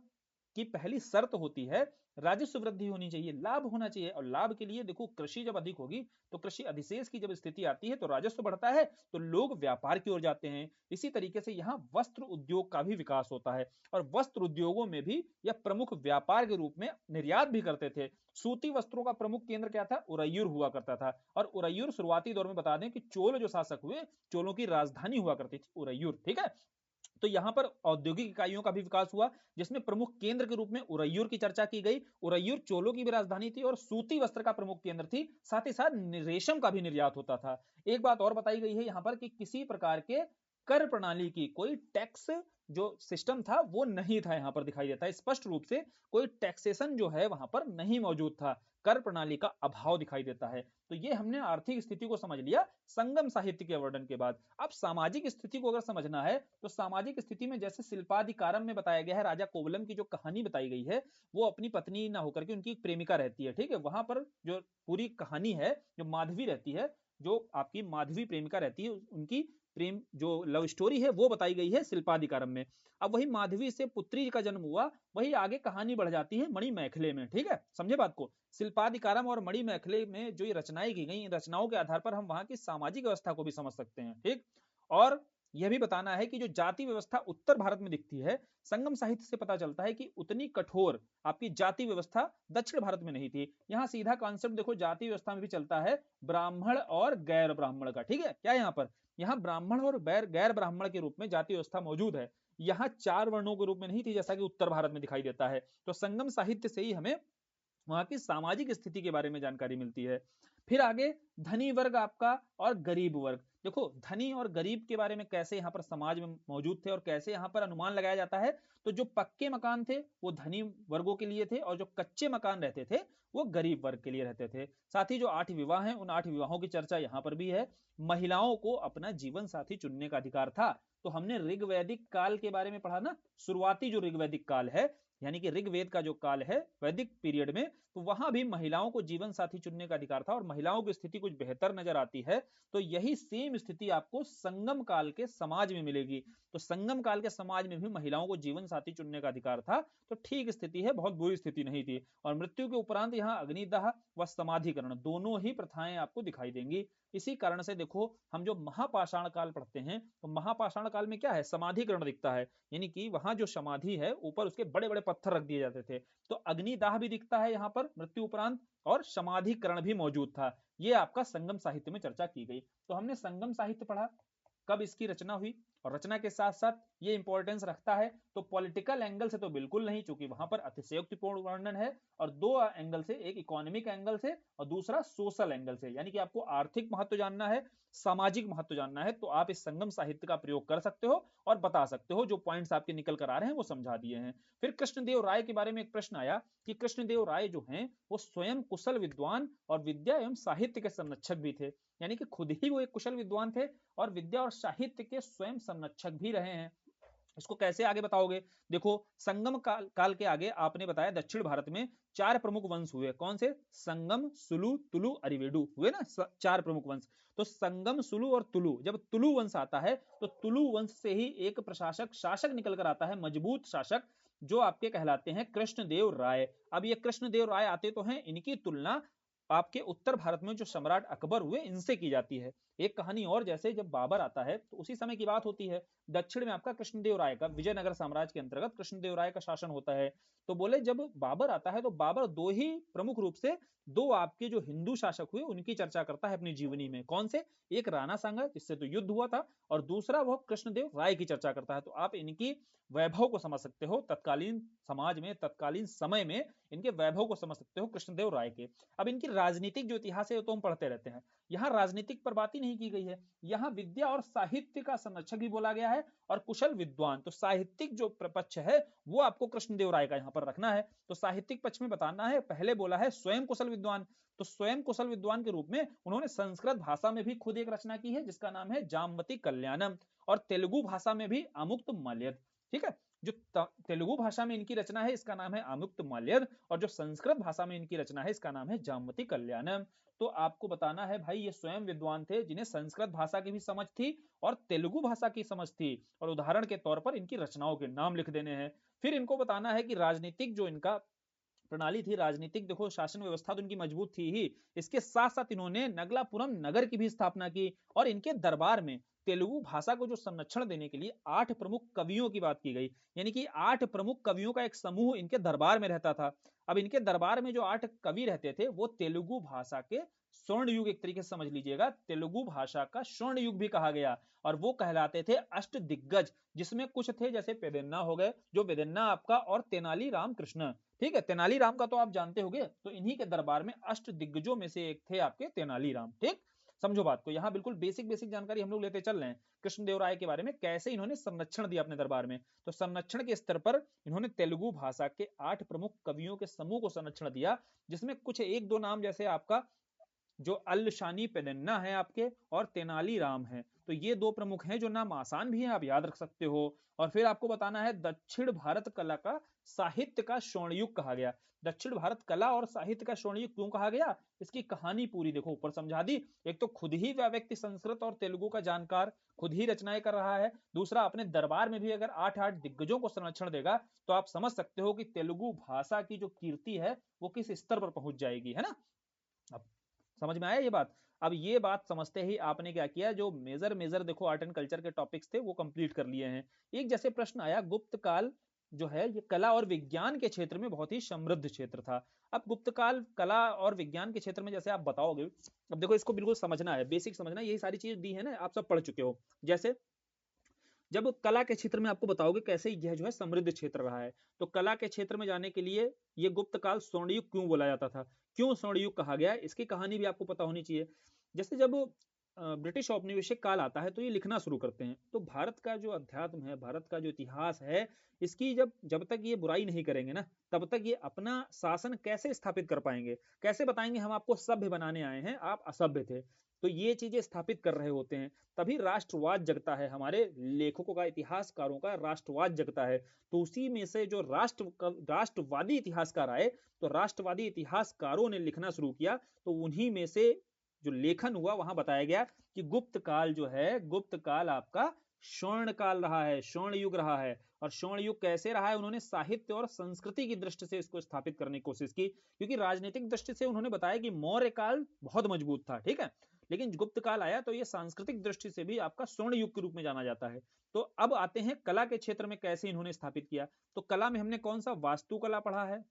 की पहली शर्त होती है, राजस्व वृद्धि होनी चाहिए, लाभ होना चाहिए, और लाभ के लिए देखो कृषि जब अधिक होगी तो कृषि अधिशेष की जब स्थिति आती है तो राजस्व बढ़ता है, तो लोग व्यापार की ओर जाते हैं। इसी तरीके से यहाँ वस्त्र उद्योग का भी विकास होता है, और वस्त्र उद्योगों में भी यह प्रमुख व्यापार के रूप में निर्यात भी करते थे। सूती वस्त्रों का प्रमुख केंद्र क्या था, उरैयूर हुआ करता था। और उरैयूर शुरुआती दौर में बता दें कि चोल जो शासक हुए, चोलों की राजधानी हुआ करती थी उरैयूर। ठीक है, तो यहां पर औद्योगिक इकाइयों का भी विकास हुआ, जिसमें प्रमुख केंद्र के रूप में उरैयूर की चर्चा की गई। उरैयूर चोलों की भी राजधानी थी और सूती वस्त्र का प्रमुख केंद्र थी, साथ ही साथ रेशम का भी निर्यात होता था। एक बात और बताई गई है यहां पर कि किसी प्रकार के कर प्रणाली की कोई टैक्स जो सिस्टम था वो नहीं था, यहां पर दिखाई देता है स्पष्ट रूप से कोई टैक्सेशन जो है वहां पर नहीं मौजूद था, कर प्रणाली का अभाव दिखाई देता है। तो ये हमने आर्थिक स्थिति को समझ लिया संगम साहित्य के वर्णन के बाद। अब सामाजिक स्थिति को अगर समझना है तो सामाजिक स्थिति में जैसे शिल्पाधिकारम में बताया गया है, राजा कोवलम की जो कहानी बताई गई है, वो अपनी पत्नी ना होकर के उनकी एक प्रेमिका रहती है। ठीक है, वहां पर जो पूरी कहानी है, जो माधवी रहती है, जो आपकी माधवी प्रेमिका रहती है, उनकी प्रेम जो लव स्टोरी है वो बताई गई है शिल्पाधिकारम में। अब वही माधवी से पुत्री का जन्म हुआ, वही आगे कहानी बढ़ जाती है मणि मैखले में। ठीक है, समझे बात को। शिल्पाधिकारम और मणि मैखले में जो ये रचनाएं की गई, इन रचनाओं के आधार पर हम वहां की सामाजिक व्यवस्था को भी समझ सकते हैं। ठीक, और यह भी बताना है कि जो जाति व्यवस्था उत्तर भारत में दिखती है, संगम साहित्य से पता चलता है कि उतनी कठोर आपकी जाति व्यवस्था दक्षिण भारत में नहीं थी। यहाँ सीधा कॉन्सेप्ट देखो जाति व्यवस्था में भी चलता है, ब्राह्मण और गैर ब्राह्मण का। ठीक है, क्या यहाँ पर, यहाँ ब्राह्मण और गैर ब्राह्मण के रूप में जाति व्यवस्था मौजूद है। यहाँ चार वर्णों के रूप में नहीं थी, जैसा कि उत्तर भारत में दिखाई देता है। तो संगम साहित्य से ही हमें वहां की सामाजिक स्थिति के बारे में जानकारी मिलती है। फिर आगे धनी वर्ग आपका और गरीब वर्ग। देखो धनी और गरीब के बारे में कैसे यहाँ पर समाज में मौजूद थे और कैसे यहाँ पर अनुमान लगाया जाता है। तो जो पक्के मकान थे वो धनी वर्गों के लिए थे, और जो कच्चे मकान रहते थे वो गरीब वर्ग के लिए रहते थे। साथ ही जो 8 विवाह हैं, उन 8 विवाहों की चर्चा यहाँ पर भी है। महिलाओं को अपना जीवन साथी चुनने का अधिकार था। तो हमने ऋग्वैदिक काल के बारे में पढ़ा ना, शुरुआती जो ऋग्वैदिक काल है, यानी कि ऋग्वेद का जो काल है वैदिक पीरियड में, तो वहां भी महिलाओं को जीवन साथी चुनने का अधिकार था, और महिलाओं की स्थिति कुछ बेहतर नजर आती है। तो यही सेम स्थिति आपको संगम काल के समाज में मिलेगी। तो संगम काल के समाज में भी महिलाओं को जीवन साथी चुनने का अधिकार था। तो ठीक स्थिति है, बहुत बुरी स्थिति नहीं थी। और मृत्यु के उपरांत यहाँ अग्निदाह व समाधिकरण दोनों ही प्रथाएं आपको दिखाई देंगी। इसी कारण से देखो हम जो महापाषाण काल पढ़ते हैं, तो महापाषाण काल में क्या है, समाधिकरण दिखता है, यानी कि वहां जो समाधि है ऊपर उसके बड़े बड़े पत्थर रख दिए जाते थे। तो अग्निदाह भी दिखता है यहाँ पर मृत्यु उपरांत, और समाधिकरण भी मौजूद था। ये आपका संगम साहित्य में चर्चा की गई। तो हमने संगम साहित्य पढ़ा, कब इसकी रचना हुई, और रचना के साथ साथ ये इंपॉर्टेंस रखता है तो पॉलिटिकल एंगल से तो बिल्कुल नहीं, चूंकि वहां पर अतिशयोक्तिपूर्ण वर्णन है, और दो एंगल से, एक इकोनॉमिक एंगल से और दूसरा सोशल एंगल से, यानी कि आपको आर्थिक महत्व जानना है, सामाजिक महत्व जानना है, तो आप इस संगम साहित्य का प्रयोग कर सकते हो और बता सकते हो। जो पॉइंट्स आपके निकल कर आ रहे हैं वो समझा दिए हैं। फिर कृष्णदेव राय के बारे में एक प्रश्न आया कि कृष्णदेव राय जो हैं वो स्वयं कुशल विद्वान और विद्या एवं साहित्य के संरक्षक भी थे, यानी कि खुद ही वो एक कुशल विद्वान थे और विद्या और साहित्य के स्वयं संरक्षक भी रहे हैं। इसको कैसे आगे बताओगे, देखो संगम काल के आगे आपने बताया दक्षिण भारत में 4 प्रमुख वंश हुए। कौन से, संगम, सुलु, तुलु, अरिवेडु हुए ना, 4 प्रमुख वंश। तो संगम, सुलु और तुलु, जब तुलु वंश आता है तो तुलु वंश से ही एक प्रशासक शासक निकल कर आता है, मजबूत शासक, जो आपके कहलाते हैं कृष्णदेव राय। अब ये कृष्णदेव राय आते तो हैं, इनकी तुलना आपके उत्तर भारत में जो सम्राट अकबर हुए इनसे की जाती है। एक कहानी और, जैसे जब बाबर आता है तो उसी समय की बात होती है, दक्षिण में आपका कृष्णदेव राय का, विजयनगर साम्राज्य के अंतर्गत कृष्णदेव राय का शासन होता है। तो बोले जब बाबर आता है तो बाबर दो ही प्रमुख रूप से, दो आपके जो हिंदू शासक हुए उनकी चर्चा करता है अपनी जीवनी में। कौन से? एक राणा सांगा जिससे तो युद्ध हुआ था, और दूसरा वो कृष्णदेव राय की चर्चा करता है। तो आप इनकी वैभव को समझ सकते हो, तत्कालीन समाज में, तत्कालीन समय में इनके वैभव को समझ सकते हो कृष्णदेव राय के। अब इनकी राजनीतिक जो इतिहास है वो तो हम पढ़ते रहते हैं, यहाँ राजनीतिक पर बात ही नहीं की गई है। यहाँ विद्या और साहित्य का संरक्षक भी बोला गया है और कुशल विद्वान। तो साहित्यिक जो पक्ष है वो आपको कृष्णदेव राय का यहाँ पर रखना है। तो साहित्यिक पक्ष में बताना है, पहले बोला है स्वयं कुशल विद्वान। तो स्वयं कुशल विद्वान के रूप में उन्होंने संस्कृत भाषा में भी खुद एक रचना की है जिसका नाम है जामवती कल्याणम, और तेलुगु भाषा में भी आमुक्त माल्यद। ठीक है, जो तेलुगु भाषा में इनकी रचना है इसका नाम है आमुक्त माल्यद, और जो संस्कृत भाषा में इनकी रचना है इसका नाम है जामवती कल्याणम। तो आपको बताना है भाई, ये स्वयं विद्वान थे जिन्हें संस्कृत भाषा की भी समझ थी और तेलुगु भाषा की समझ थी, और उदाहरण के तौर पर इनकी रचनाओं के नाम लिख देने हैं। फिर इनको बताना है कि राजनीतिक जो इनका प्रणाली थी, राजनीतिक देखो शासन व्यवस्था तो इनकी मजबूत थी ही, इसके साथ साथ इन्होंने नगलापुरम नगर की भी स्थापना की, और इनके दरबार में तेलुगु भाषा को जो संरक्षण देने के लिए 8 प्रमुख कवियों की बात की गई, यानी कि 8 प्रमुख कवियों का एक समूह इनके दरबार में रहता था। अब इनके दरबार में जो 8 कवि रहते थे वो तेलुगु भाषा के स्वर्ण युग, एक तरीके से समझ लीजिएगा, तेलुगु भाषा का स्वर्ण युग भी कहा गया, और वो कहलाते थे अष्ट दिग्गज, जिसमें कुछ थे जैसे पेदेन्ना हो गए, जो पेदेन्ना आपका, और तेनाली राम कृष्ण। ठीक है, तेनालीराम का तो आप जानते होंगे, तो इन्हीं के दरबार में अष्ट दिग्गजों में से एक थे आपके तेनालीराम। ठीक, समझो बात को, यहाँ बिल्कुल बेसिक बेसिक जानकारी हम लोग लेते चल रहे हैं कृष्णदेव राय के बारे में, कैसे इन्होंने संरक्षण दिया अपने दरबार में। तो संरक्षण के स्तर पर इन्होंने तेलुगु भाषा के 8 प्रमुख कवियों के समूह को संरक्षण दिया, जिसमें कुछ एक दो नाम जैसे आपका जो अल्शानी पेदन्ना है आपके, और तेनाली राम है। तो ये दो प्रमुख हैं, जो नाम आसान भी हैं, आप याद रख सकते हो। और फिर आपको बताना है दक्षिण भारत कला का साहित्य का स्वर्ण युग कहा गया। दक्षिण भारत कला और साहित्य का स्वर्ण युग क्यों कहा गया, इसकी कहानी पूरी देखो, ऊपर समझा दी। एक तो खुद ही वह व्यक्ति संस्कृत और तेलुगु का जानकार, खुद ही रचनाएं कर रहा है, दूसरा अपने दरबार में भी अगर 8 दिग्गजों को संरक्षण देगा, तो आप समझ सकते हो कि तेलुगु भाषा की जो कीर्ति है वो किस स्तर पर पहुंच जाएगी, है ना। अब समझ में आया ये बात। अब ये बात समझते ही आपने क्या किया, जो मेजर मेजर देखो आर्ट एंड कल्चर के टॉपिक्स थे वो कंप्लीट कर लिए हैं। एक जैसे प्रश्न आया, गुप्त काल जो है ये कला और विज्ञान के क्षेत्र में बहुत ही समृद्ध क्षेत्र था। अब गुप्त काल कला और विज्ञान के क्षेत्र में जैसे आप बताओगे, अब देखो इसको बिल्कुल समझना है, बेसिक समझना है, यही सारी चीज दी है ना, आप सब पढ़ चुके हो। जैसे जब कला के क्षेत्र में आपको बताओगे कैसे यह जो है समृद्ध क्षेत्र रहा है, तो कला के क्षेत्र में जाने के लिए ये गुप्त काल स्वर्ण युग क्यों बोला जाता था, क्यों स्वर्ण युग कहा गया, इसकी कहानी भी आपको पता होनी चाहिए। जैसे जब ब्रिटिश औपनिवेशिक काल आता है तो ये लिखना शुरू करते हैं, तो भारत का जो अध्यात्म है, भारत का जो इतिहास है, इसकी जब जब तक ये बुराई नहीं करेंगे ना, तब तक ये अपना शासन कैसे स्थापित कर पाएंगे, कैसे बताएंगे हम आपको सभ्य बनाने आए हैं, आप असभ्य थे। तो ये चीजें स्थापित कर रहे होते हैं, तभी राष्ट्रवाद जगता है, हमारे लेखकों का, इतिहासकारों का राष्ट्रवाद जगता है। तो उसी में से जो राष्ट्रवादी इतिहासकार आए, तो राष्ट्रवादी इतिहासकारों ने लिखना शुरू किया, तो उन्हीं में से जो लेखन हुआ वहां बताया गया कि गुप्त काल जो है, गुप्त काल आपका स्वर्ण काल रहा है, स्वर्ण युग रहा है। और स्वर्ण युग कैसे रहा है, उन्होंने साहित्य और संस्कृति की दृष्टि से इसको स्थापित करने की कोशिश की, क्योंकि राजनीतिक दृष्टि से उन्होंने बताया कि मौर्य काल बहुत मजबूत था, ठीक है, लेकिन गुप्त काल आया तो ये सांस्कृतिक दृष्टि से भी आपका स्वर्ण युग के रूप में जाना जाता है। तो अब आते हैं कला के क्षेत्र में कैसे इन्होंने स्थापित किया। तो कला में हमने कौन सा, वास्तुकला पढ़ा है,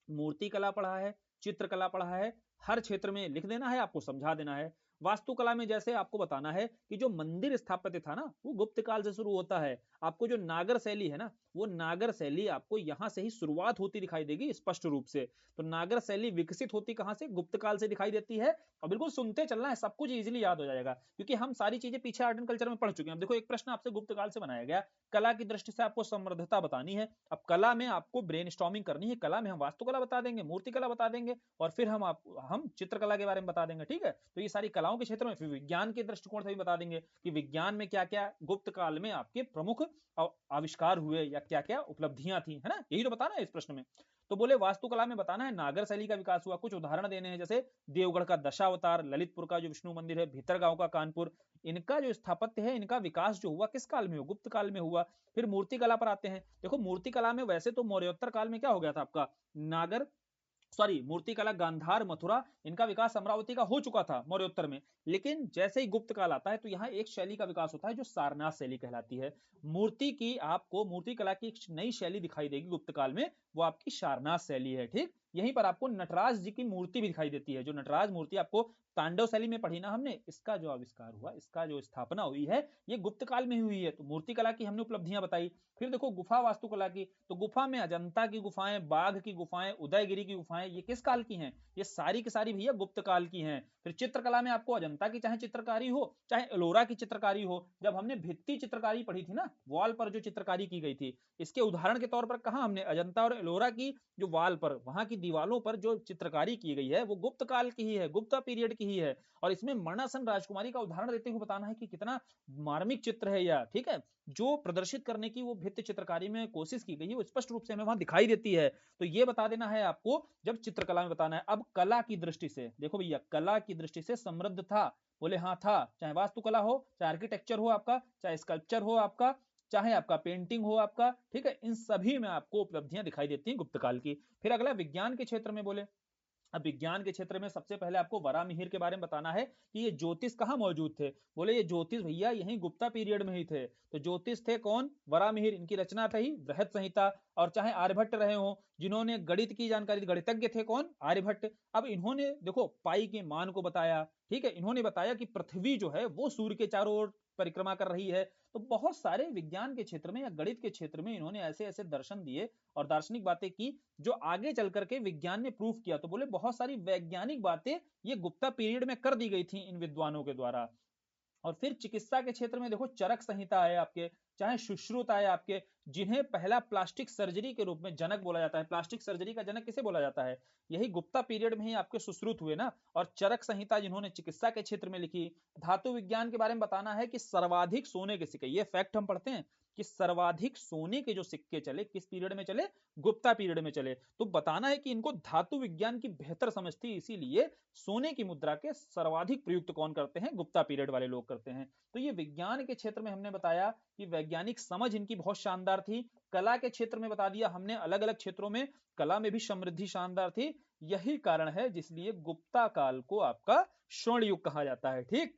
मूर्ति कला पढ़ा है, चित्रकला पढ़ा है, हर क्षेत्र में लिख देना है, आपको समझा देना है। वास्तुकला में जैसे आपको बताना है कि जो मंदिर स्थापत्य था ना, वो गुप्त काल से शुरू होता है। आपको जो नागर शैली है ना, वो नागर शैली आपको यहां से ही शुरुआत होती दिखाई देगी स्पष्ट रूप से। तो नागर शैली विकसित होती कहां से, गुप्त काल से दिखाई देती है। और बिल्कुल सुनते चलना है, सब कुछ इजीली याद हो जाएगा, क्योंकि हम सारी चीजें पीछे आर्ट एंड कल्चर में पढ़ चुके हैं। अब देखो एक प्रश्न आपसे गुप्त काल से बनाया गया, कला की दृष्टि से आपको समृद्धता बतानी है। अब कला में आपको ब्रेनस्टॉर्मिंग करनी है, कला में हम वास्तुकला बता देंगे, मूर्ति कला बता देंगे, और फिर हम चित्रकला के बारे में बता देंगे, ठीक है। तो ये सारी कलाओं के क्षेत्र में, फिर विज्ञान के दृष्टिकोण से भी बता देंगे कि विज्ञान में क्या क्या गुप्त काल में आपके प्रमुख आविष्कार हुए या क्या क्या उपलब्धियां थी, है ना, यही तो बताना है इस प्रश्न में। तो बोले वास्तुकला में बताना है नागर शैली का विकास हुआ, कुछ उदाहरण देने हैं, जैसे देवगढ़ का दशावतार, ललितपुर का जो विष्णु मंदिर है, भीतरगांव का कानपुर, इनका जो स्थापत्य है, इनका विकास जो हुआ किस काल में हुआ, गुप्त काल में हुआ। फिर मूर्ति कला पर आते हैं, देखो मूर्ति कला में वैसे तो मौर्योत्तर काल में क्या हो गया था आपका, नागर सॉरी मूर्तिकला गांधार मथुरा, इनका विकास अमरावती का हो चुका था मौर्योत्तर में, लेकिन जैसे ही गुप्त काल आता है तो यहाँ एक शैली का विकास होता है जो सारनाथ शैली कहलाती है। मूर्ति की आपको मूर्ति कला की एक नई शैली दिखाई देगी गुप्त काल में, वो आपकी सारनाथ शैली है। ठीक, यहीं पर आपको नटराज जी की मूर्ति भी दिखाई देती है। जो नटराज मूर्ति आपको तांडव शैली में पढ़ी ना हमने, इसका जो आविष्कार हुआ, इसका जो स्थापना हुई है, ये गुप्त काल में ही हुई है। तो मूर्ति कला की हमने उपलब्धियां बताई। फिर देखो गुफा वास्तुकला की, तो गुफा में अजंता की गुफाएं, बाघ की गुफाएं, उदयगिरी की गुफाएं, ये किस काल की हैं? ये सारी की सारी भैया गुप्त काल की हैं। फिर चित्रकला में आपको अजंता की चाहे चित्रकारी हो, चाहे एलोरा की चित्रकारी हो, जब हमने भित्ति चित्रकारी पढ़ी थी ना, वॉल पर जो चित्रकारी की गई थी, इसके उदाहरण के तौर पर कहा हमने अजंता और एलोरा की जो वॉल पर, वहां की दीवालों पर जो चित्रकारी की गई है वो गुप्त काल की ही है, गुप्ता पीरियड की ही है। और इसमें मरणासन राजकुमारी का उदाहरण देते हुए बताना है कि कितना मार्मिक चित्र है यह। ठीक है, जो प्रदर्शित करने की वो भित्ति चित्रकारी में कोशिश की गई है वो स्पष्ट रूप से हमें वहां दिखाई देती है। तो ये बता देना है आपको जब चित्रकला में बताना है। अब कला की दृष्टि से देखो भैया, कला की दृष्टि से समृद्ध था, बोले हाँ था, चाहे वास्तुकला हो, चाहे आर्किटेक्चर हो आपका, चाहे स्कल्पचर हो आपका, चाहे आपका पेंटिंग हो आपका, ठीक है, इन सभी में आपको उपलब्धियां दिखाई देती हैं गुप्त काल की। फिर अगला विज्ञान के क्षेत्र में बोले, अब विज्ञान के क्षेत्र में सबसे पहले आपको वरामिहिर के बारे में बताना है कि ये ज्योतिष कहाँ मौजूद थे। बोले ये ज्योतिष भैया यहीं गुप्ता पीरियड में ही थे। तो ज्योतिष थे कौन? वरामिहिर, इनकी रचना थी बृहद संहिता। और चाहे आर्यभट्ट रहे हो जिन्होंने गणित की जानकारी, गणितज्ञ थे कौन? आर्यभट्ट। अब इन्होंने देखो पाई के मान को बताया, ठीक है, इन्होंने बताया कि पृथ्वी जो है वो सूर्य के चारों ओर परिक्रमा कर रही है। तो बहुत सारे विज्ञान के क्षेत्र में या गणित के क्षेत्र में इन्होंने ऐसे ऐसे दर्शन दिए और दार्शनिक बातें की जो आगे चल करके विज्ञान ने प्रूफ किया। तो बोले बहुत सारी वैज्ञानिक बातें ये गुप्ता पीरियड में कर दी गई थी इन विद्वानों के द्वारा। और फिर चिकित्सा के क्षेत्र में देखो चरक संहिता है आपके, चाहे सुश्रुत आए आपके, जिन्हें पहला प्लास्टिक सर्जरी के रूप में जनक बोला जाता है। प्लास्टिक सर्जरी का जनक किसे बोला जाता है? यही गुप्ता पीरियड में ही आपके सुश्रुत हुए ना। और चरक संहिता जिन्होंने चिकित्सा के क्षेत्र में लिखी। धातु विज्ञान के बारे में बताना है कि सर्वाधिक सोने के सिक्के, ये फैक्ट हम पढ़ते हैं कि सर्वाधिक सोने के जो सिक्के चले किस पीरियड में चले? गुप्ता पीरियड में चले। तो बताना है कि इनको धातु विज्ञान की बेहतर समझ थी, इसीलिए सोने की मुद्रा के सर्वाधिक प्रयुक्त कौन करते हैं? गुप्ता पीरियड वाले लोग करते हैं। तो ये विज्ञान के क्षेत्र में हमने बताया कि वैज्ञानिक समझ इनकी बहुत शानदार थी। कला के क्षेत्र में बता दिया हमने, अलग अलग क्षेत्रों में कला में भी समृद्धि शानदार थी। यही कारण है जिसलिए गुप्ता काल को आपका स्वर्ण युग कहा जाता है। ठीक,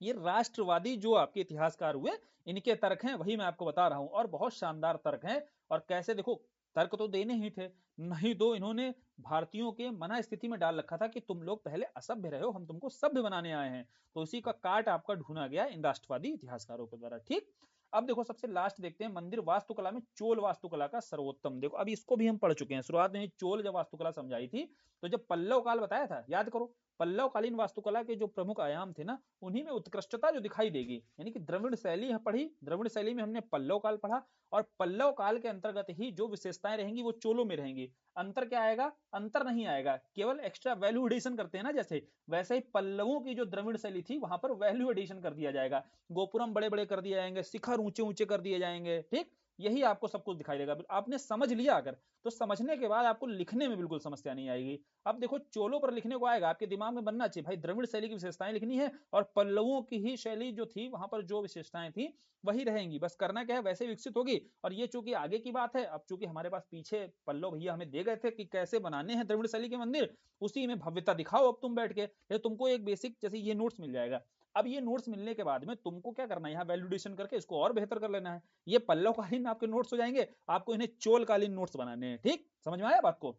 ये राष्ट्रवादी जो आपके इतिहासकार हुए इनके तर्क हैं, वही मैं आपको बता रहा हूं, और बहुत शानदार तर्क हैं। और कैसे देखो, तर्क तो देने ही थे, नहीं तो इन्होंने भारतीयों के मना स्थिति में डाल रखा था कि तुम लोग पहले असभ्य रहे हो, हम तुमको सभ्य बनाने आए हैं। तो उसी का काट आपका ढूंढा गया इन राष्ट्रवादी इतिहासकारों के द्वारा। ठीक, अब देखो सबसे लास्ट देखते हैं मंदिर वास्तुकला में चोल वास्तुकला का सर्वोत्तम। देखो अब इसको भी हम पढ़ चुके हैं, शुरुआत में चोल जब वास्तुकला समझाई थी, तो जब पल्लव काल बताया था, याद करो, पल्लव कालीन वास्तुकला के जो प्रमुख आयाम थे ना, उन्हीं में उत्कृष्टता जो दिखाई देगी, यानी कि द्रविड़ शैली पढ़ी, द्रविड़ शैली में हमने पल्लव काल पढ़ा, और पल्लव काल के अंतर्गत ही जो विशेषताएं रहेंगी वो चोलों में रहेंगी। अंतर क्या आएगा? अंतर नहीं आएगा, केवल एक्स्ट्रा वैल्यू एडिशन करते हैं ना, जैसे वैसे ही पल्लवों की जो द्रविड़ शैली थी वहां पर वैल्यू एडिशन कर दिया जाएगा। गोपुरम बड़े बड़े कर दिए जाएंगे, शिखर ऊंचे ऊंचे कर दिए जाएंगे। ठीक, यही आपको सब कुछ दिखाई देगा। आपने समझ लिया अगर, तो समझने के बाद आपको लिखने में बिल्कुल समस्या नहीं आएगी। अब देखो चोलों पर लिखने को आएगा, आपके दिमाग में बनना चाहिए भाई द्रविड़ शैली की विशेषताएं लिखनी है, और पल्लवों की ही शैली जो थी वहां पर जो विशेषताएं थी वही रहेंगी, बस करना क्या है वैसे विकसित होगी। और ये चूंकि आगे की बात है, अब चूंकि हमारे पास पीछे पल्लव भैया हमें दे गए थे कि कैसे बनाने हैं द्रविड़ शैली के मंदिर, उसी में भव्यता दिखाओ अब तुम बैठ के। ये तुमको एक बेसिक जैसे ये नोट्स मिल जाएगा। अब ये नोट्स मिलने के बाद में तुमको क्या करना है, यहाँ वैल्यूडेशन करके इसको और बेहतर कर लेना है। ये पल्लव कालीन आपके नोट्स हो जाएंगे, आपको इन्हें चोल कालीन नोट्स बनाने हैं। ठीक, समझ में आया बात को?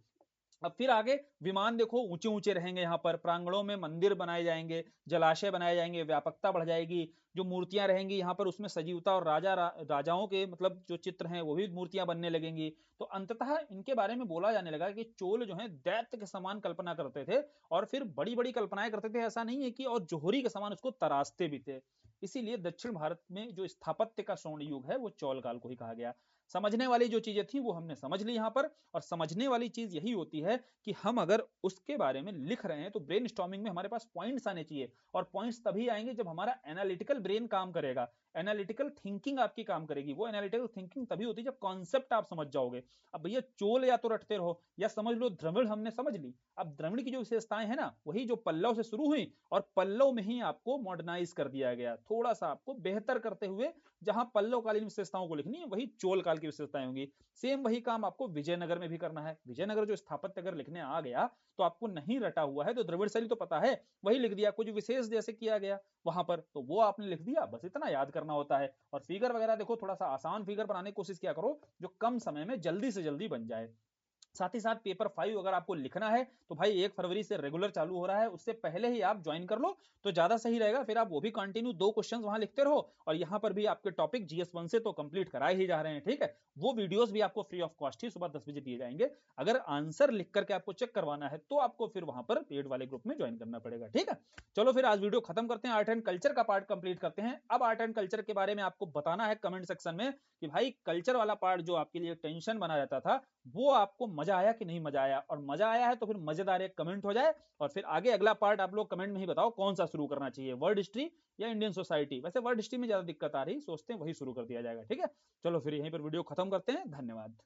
अब फिर आगे विमान देखो ऊंचे ऊंचे रहेंगे, यहाँ पर प्रांगणों में मंदिर बनाए जाएंगे, जलाशय बनाए जाएंगे, व्यापकता बढ़ जाएगी। जो मूर्तियां रहेंगी यहाँ पर उसमें सजीवता, और राजाओं के मतलब जो चित्र हैं वो भी मूर्तियां बनने लगेंगी। तो अंततः इनके बारे में बोला जाने लगा कि चोल जो है दैत्य के समान कल्पना करते थे, और फिर बड़ी बड़ी कल्पनाएं करते थे, ऐसा नहीं है कि, और जोहरी के समान उसको तराशते भी थे। इसीलिए दक्षिण भारत में जो स्थापत्य का स्वर्ण युग है वो चौल काल को ही कहा गया। समझने वाली जो चीजें थी वो हमने समझ ली यहाँ पर। और समझने वाली चीज यही होती है कि हम अगर उसके बारे में लिख रहे हैं तो ब्रेनस्टॉर्मिंग में हमारे पास पॉइंट्स आने चाहिए, और पॉइंट्स तभी आएंगे जब हमारा एनालिटिकल ब्रेन काम करेगा, एनालिटिकल थिंकिंग आपकी काम करेगी। वो एनालिटिकल थिंकिंग तभी होती है जब कॉन्सेप्ट आप समझ जाओगे। अब भैया चोल या तो रटते रहो या समझ लो द्रविड़ हमने समझ ली। अब द्रविड़ की जो विशेषताएं है ना, वही जो पल्लव से शुरू हुई और पल्लव में ही आपको मॉडर्नाइज कर दिया गया, थोड़ा सा आपको बेहतर करते हुए, जहां पल्लव कालीन विशेषताओं को लिखनी है वही चोल काल की विशेषताएं होंगी। सेम वही काम आपको विजयनगर में भी करना है। विजयनगर जो स्थापत्य अगर लिखने आ गया तो आपको नहीं रटा हुआ है तो द्रविड़ शैली तो पता है, वही लिख दिया, कुछ विशेष जैसे किया गया वहां पर तो वो आपने लिख दिया, बस इतना याद करना होता है। और फिगर वगैरह देखो थोड़ा सा आसान फिगर बनाने की कोशिश किया करो जो कम समय में जल्दी से जल्दी बन जाए। साथ ही साथ पेपर 5 अगर आपको लिखना है तो भाई 1 फरवरी से रेगुलर चालू हो रहा है, उससे पहले ही आप ज्वाइन कर लो तो ज्यादा सही रहेगा। फिर आप वो भी कंटिन्यू 2 क्वेश्चंस वहां लिखते रहो और यहाँ पर भी आपके टॉपिक GS1 से तो कंप्लीट कराए ही जा रहे हैं, ठीक है। वो वीडियोस भी आपको फ्री ऑफ कॉस्ट ही सुबह 10 बजे दिए जाएंगे। अगर आंसर लिख करके आपको चेक करवाना है तो आपको फिर वहां पर पेड वाले ग्रुप में ज्वाइन करना पड़ेगा, ठीक है। चलो फिर आज वीडियो खत्म करते हैं, आर्ट एंड कल्चर का पार्ट कंप्लीट करते हैं। अब आर्ट एंड कल्चर के बारे में आपको बताना है कमेंट सेक्शन में कि भाई कल्चर वाला पार्ट जो आपके लिए टेंशन बना रहता था वो आपको मजा आया कि नहीं मजा आया, और मजा आया है तो फिर मजेदार एक कमेंट हो जाए और फिर आगे अगला पार्ट आप लोग कमेंट में ही बताओ कौन सा शुरू करना चाहिए, वर्ल्ड हिस्ट्री या इंडियन सोसाइटी। वैसे वर्ल्ड हिस्ट्री में ज्यादा दिक्कत आ रही, सोचते हैं वही शुरू कर दिया जाएगा, ठीक है। चलो फिर यहीं पर वीडियो खत्म करते हैं, धन्यवाद।